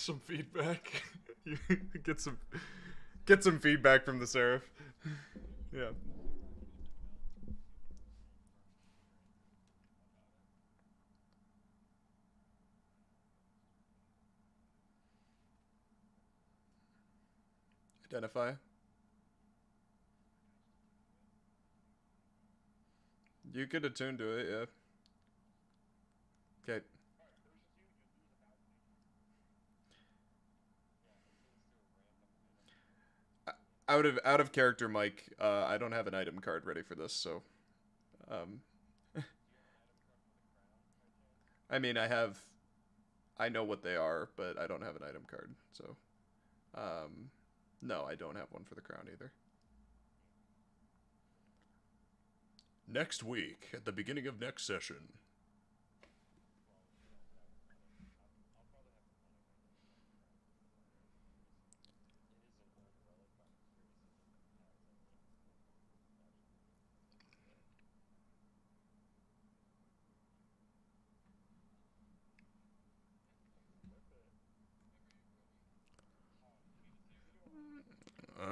some feedback. You get some feedback from the Seraph. Yeah. Identify. You could attune to it, yeah. Okay. Out of character, Mike. I don't have an item card ready for this, so. Um, I mean, I know what they are, but I don't have an item card, so. No, I don't have one for the crown either. Next week, at the beginning of next session.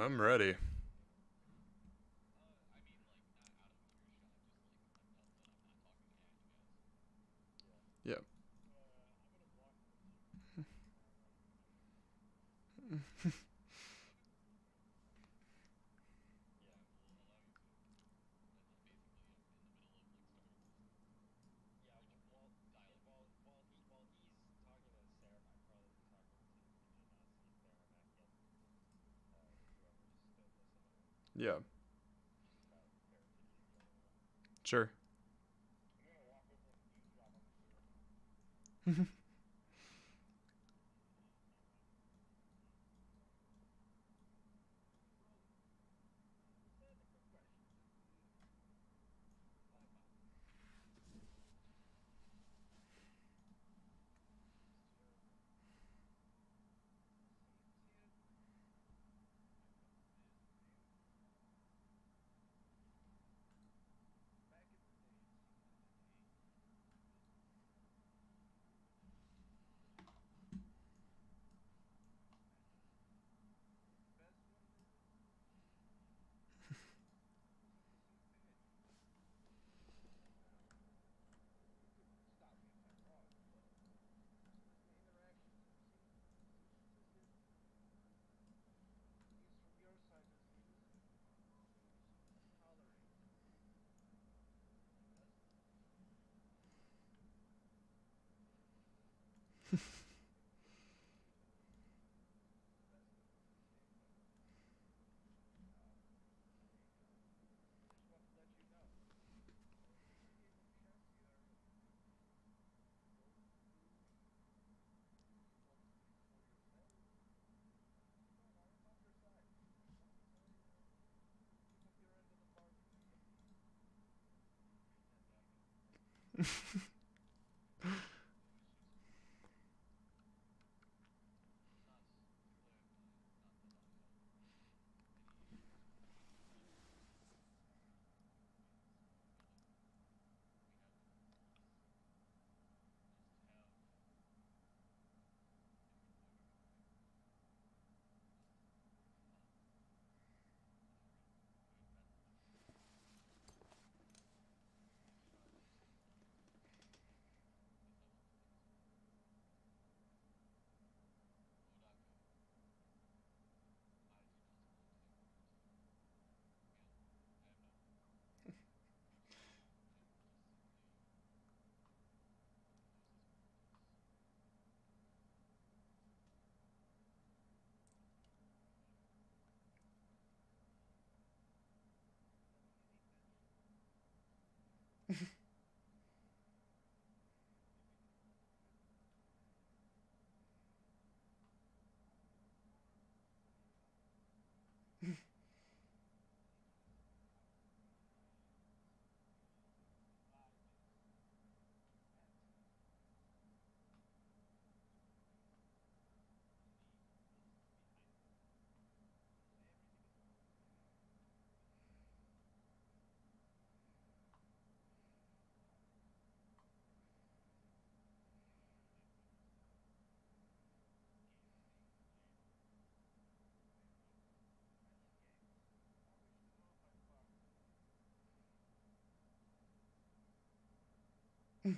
I'm ready. Yeah. Yeah. Sure. Mhm.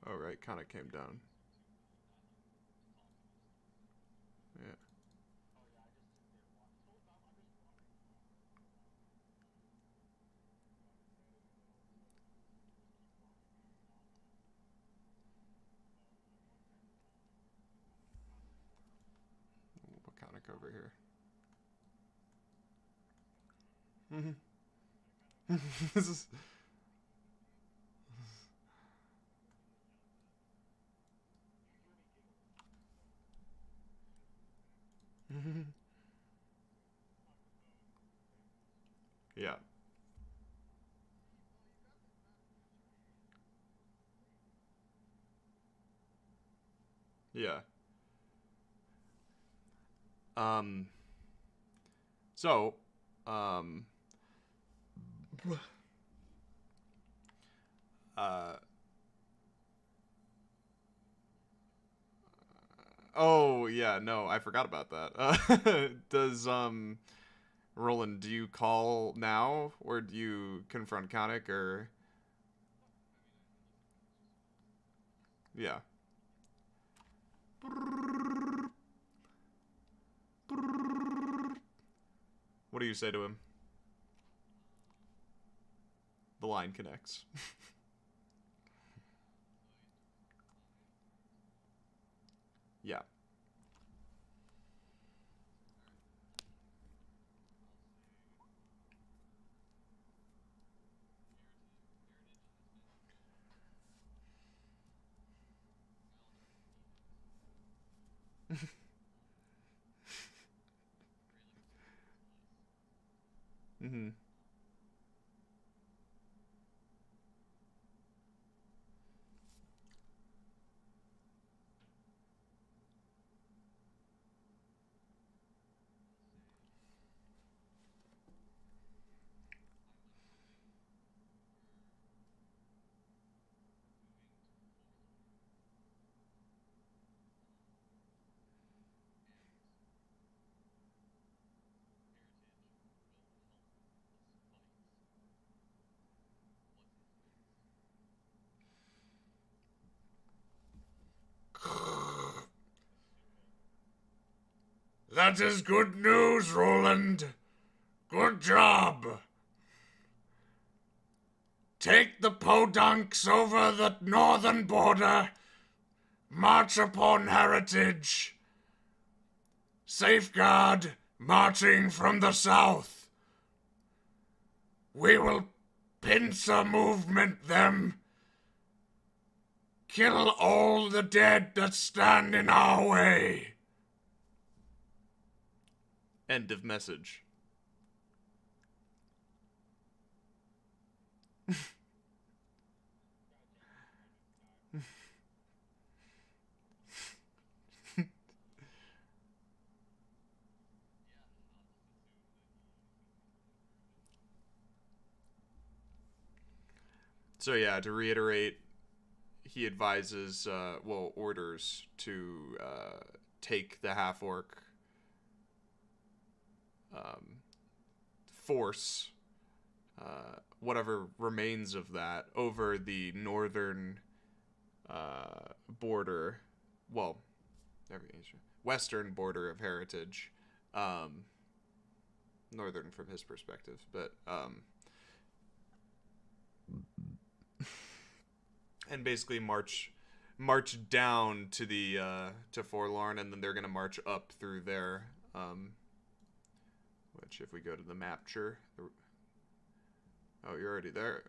Oh, right, kind of came down. Yeah. Khanek over here. This is. Yeah. Yeah. Um. So, um. Uh. Oh yeah, no, I forgot about that. Does Rolland, do you call now or do you confront Khanek or yeah? What do you say to him? The line connects. Yeah. Mm-hmm. That is good news, Rolland. Good job. Take the podunks over the northern border. March upon heritage. Safeguard marching from the south. We will pincer movement them. Kill all the dead that stand in our way. End of message. So yeah, to reiterate, he advises, orders to take the half orc force, whatever remains of that, over the northern border, well, western border of Heritage, northern from his perspective, but and basically march down to the to Forlorn, and then they're gonna march up through there. Which, if we go to the Rapture, oh, you're already there.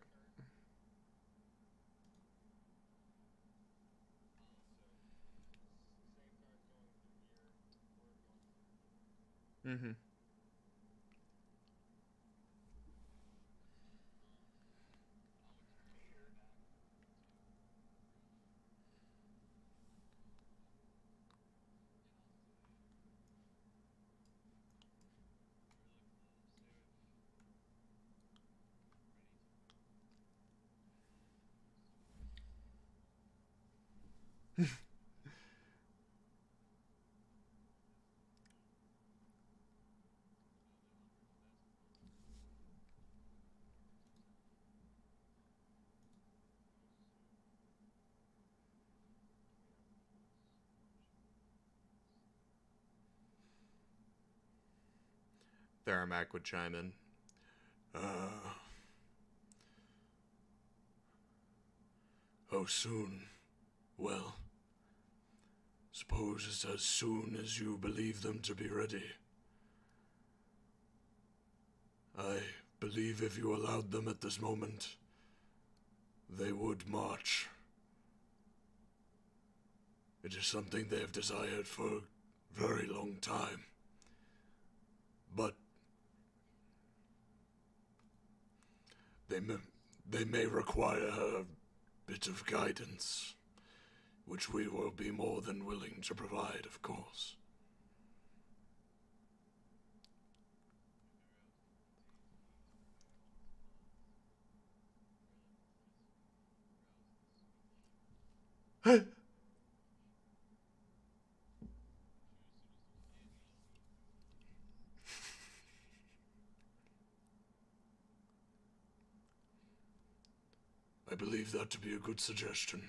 Mm-hmm. Theramak would chime in. How soon? Well, suppose it's as soon as you believe them to be ready. I believe if you allowed them at this moment, they would march. It is something they have desired for a very long time. but they may require a bit of guidance, which we will be more than willing to provide, of course. I believe that to be a good suggestion.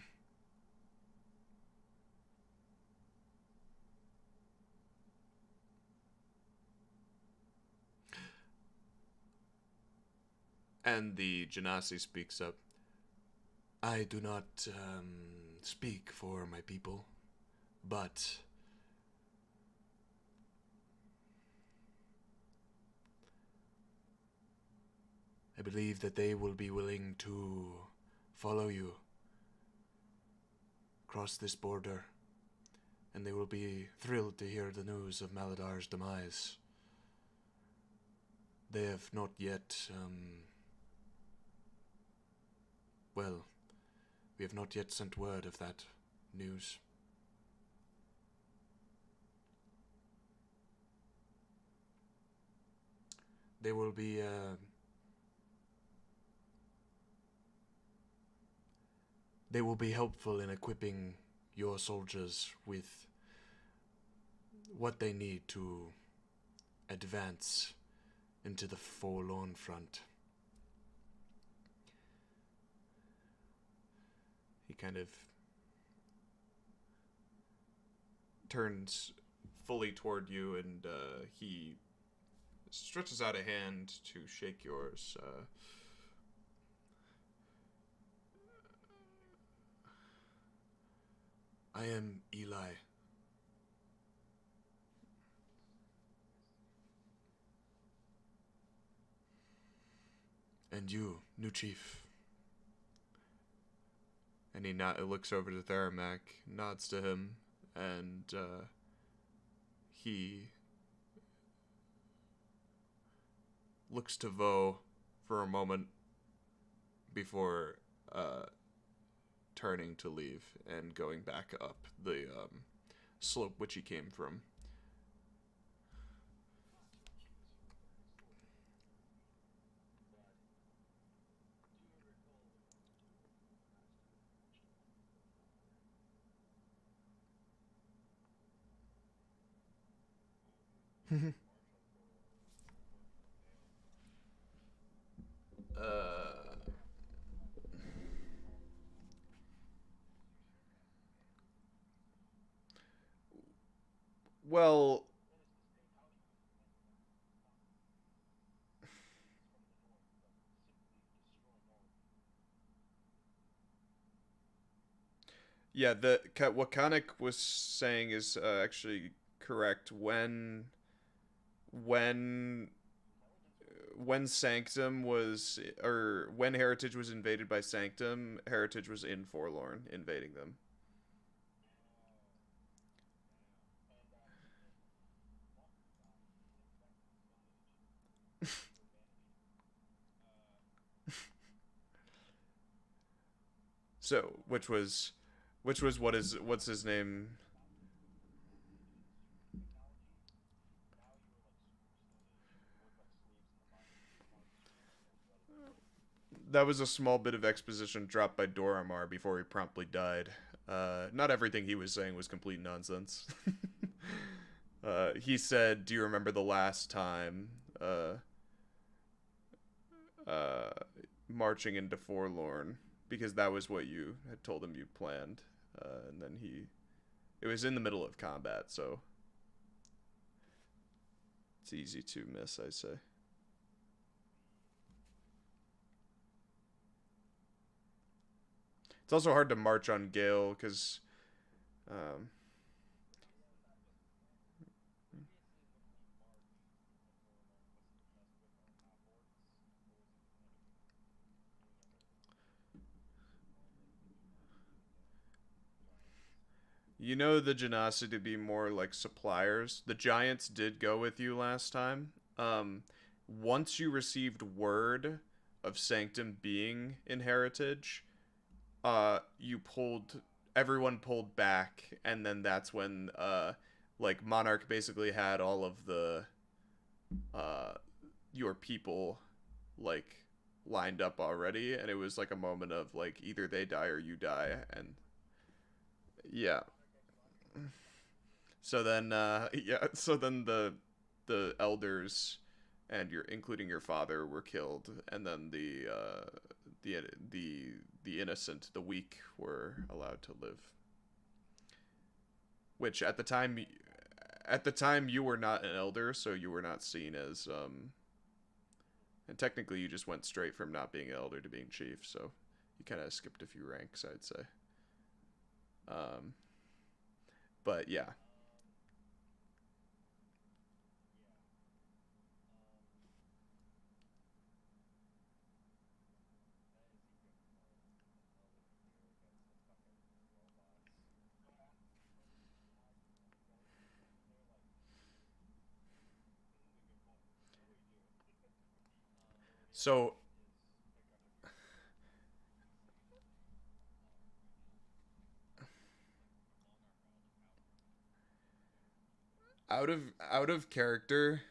And the Genasi speaks up. I do not speak for my people, but I believe that they will be willing to follow you across this border, and they will be thrilled to hear the news of Maladar's demise. They have not yet, well, we have not yet sent word of that news. They will be, they will be helpful in equipping your soldiers with what they need to advance into the Forlorn front. He kind of turns fully toward you, and he stretches out a hand to shake yours. I am Eli. And you, new chief. And he looks over to Theramak, nods to him, and he looks to Vough for a moment before turning to leave and going back up the slope which he came from. Well, yeah, what Khanek was saying is actually correct. When when Sanctum was, or when Heritage was invaded by Sanctum, Heritage was in Forlorn invading them. So, which was what's his name? That was a small bit of exposition dropped by Doramar before he promptly died. Not everything he was saying was complete nonsense. He said, "Do you remember the last time uh, marching into Forlorn?" Because that was what you had told him you planned. And then it was in the middle of combat, so it's easy to miss, I say. It's also hard to march on Gale because um, you know the Genasi to be more like suppliers. The Giants did go with you last time, Once you received word of Sanctum being in Heritage, you pulled everyone pulled back, and then that's when like Monarch basically had all of the uh your people like lined up already, and it was like a moment of like either they die or you die, and yeah. So then yeah, so then the elders and your including your father were killed, and then the the the innocent, the weak, were allowed to live. Which at the time you were not an elder, so you were not seen as and technically you just went straight from not being an elder to being chief, so you kind of skipped a few ranks, I'd say. Um, but yeah. So out of character.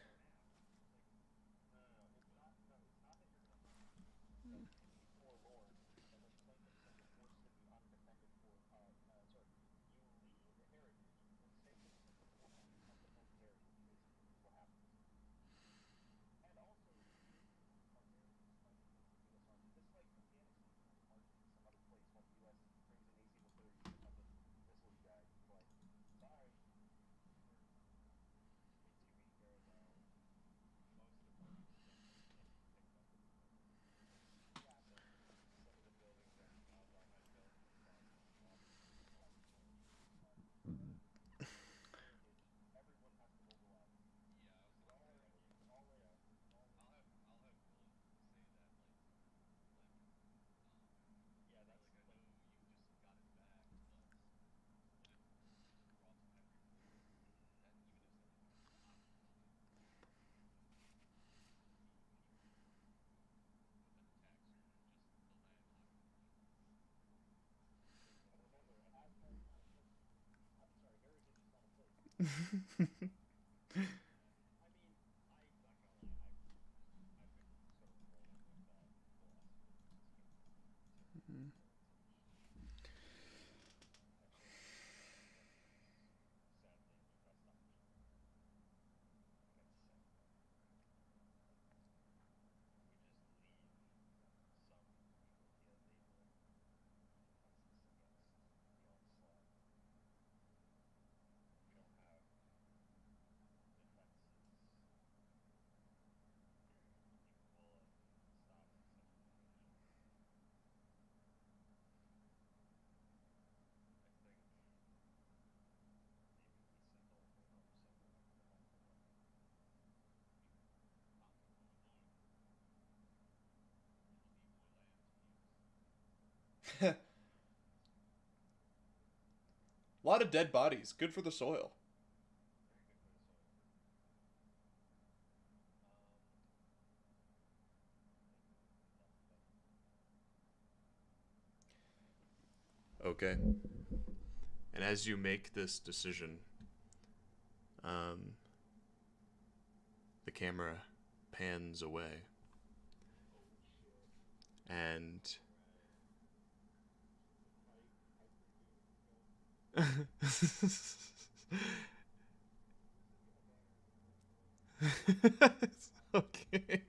A lot of dead bodies. Good for the soil. Okay. And as you make this decision, um, the camera pans away, and okay.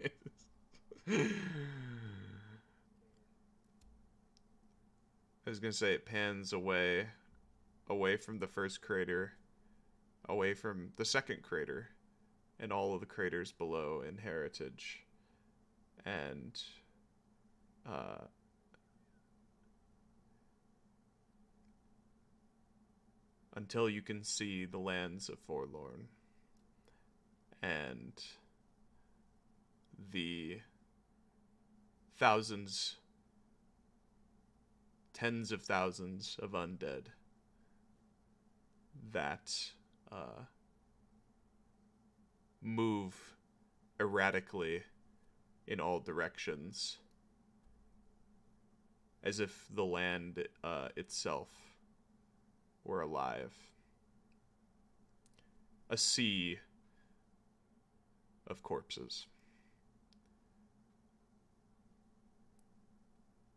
I was gonna say it pans away, away from the first crater, away from the second crater, and all of the craters below in Heritage, and uh, until you can see the lands of Forlorn and the thousands, tens of thousands of undead that move erratically in all directions, as if the land itself were alive. A sea of corpses.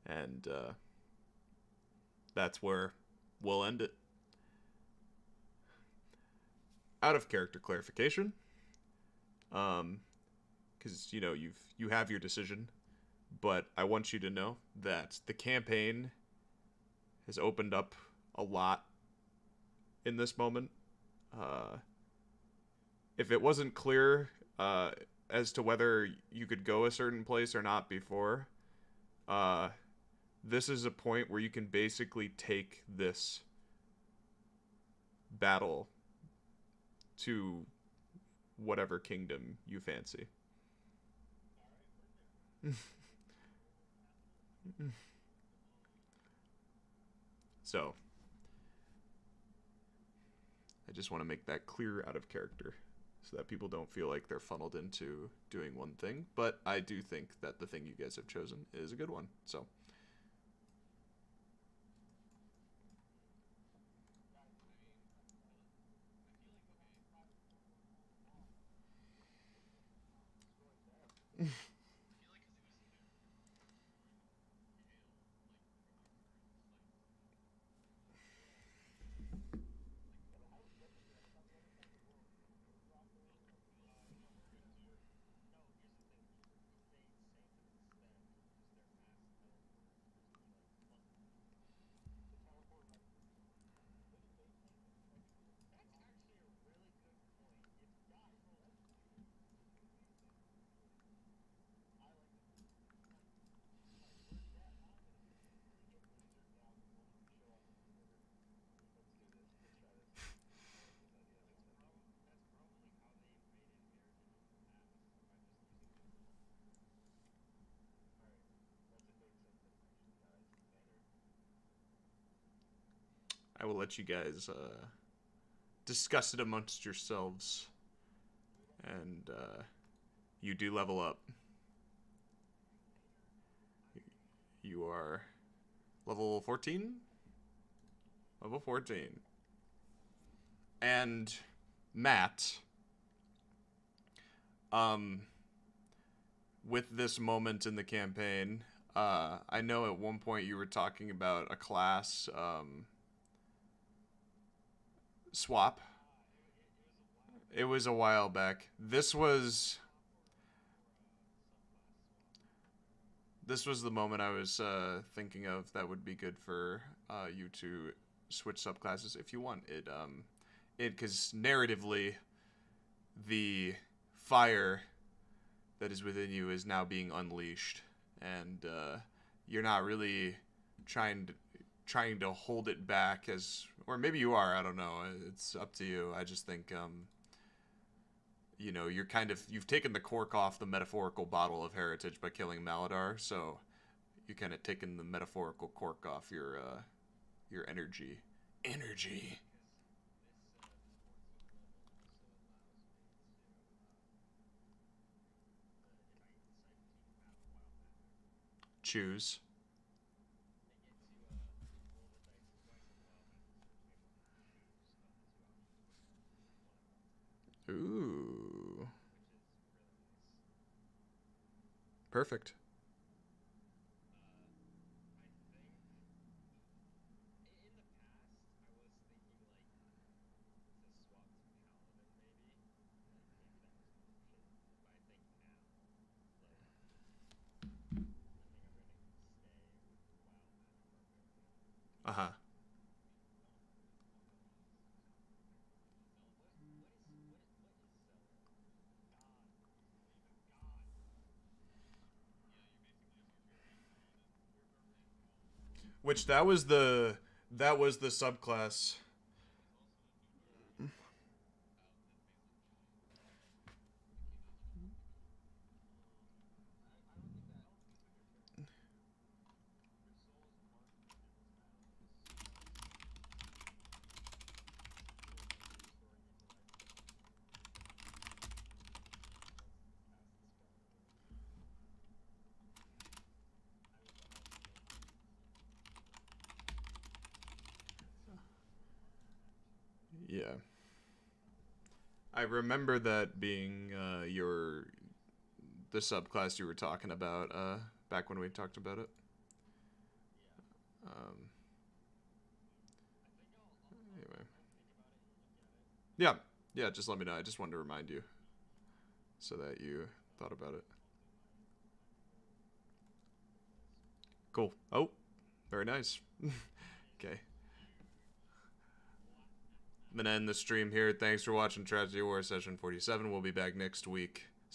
And that's where we'll end it. Out of character clarification, because you have your decision, but I want you to know that the campaign has opened up a lot in this moment. If it wasn't clear as to whether you could go a certain place or not before, this is a point where you can basically take this battle to whatever kingdom you fancy. So, I just want to make that clear out of character so that people don't feel like they're funneled into doing one thing. But I do think that the thing you guys have chosen is a good one. So. I will let you guys discuss it amongst yourselves. And you do level up. You are level 14? Level 14. And Matt, with this moment in the campaign, I know at one point you were talking about a class swap. It was a while back. This was the moment I was thinking of that would be good for you to switch subclasses if you want. Because narratively, the fire that is within you is now being unleashed, and you're not really trying to hold it back, or maybe you are. I don't know. It's up to you. I just think you've taken the cork off the metaphorical bottle of heritage by killing Maladar, so you're kind of taking the metaphorical cork off your energy. Choose. Ooh. Perfect. Uh-huh. Which that was the subclass. Yeah. I remember that being the subclass you were talking about back when we talked about it. Anyway. Yeah. Yeah, just let me know. I just wanted to remind you so that you thought about it. Cool. Oh, very nice. Okay. I'm going to end the stream here. Thanks for watching Tragedy War Session 47. We'll be back next week.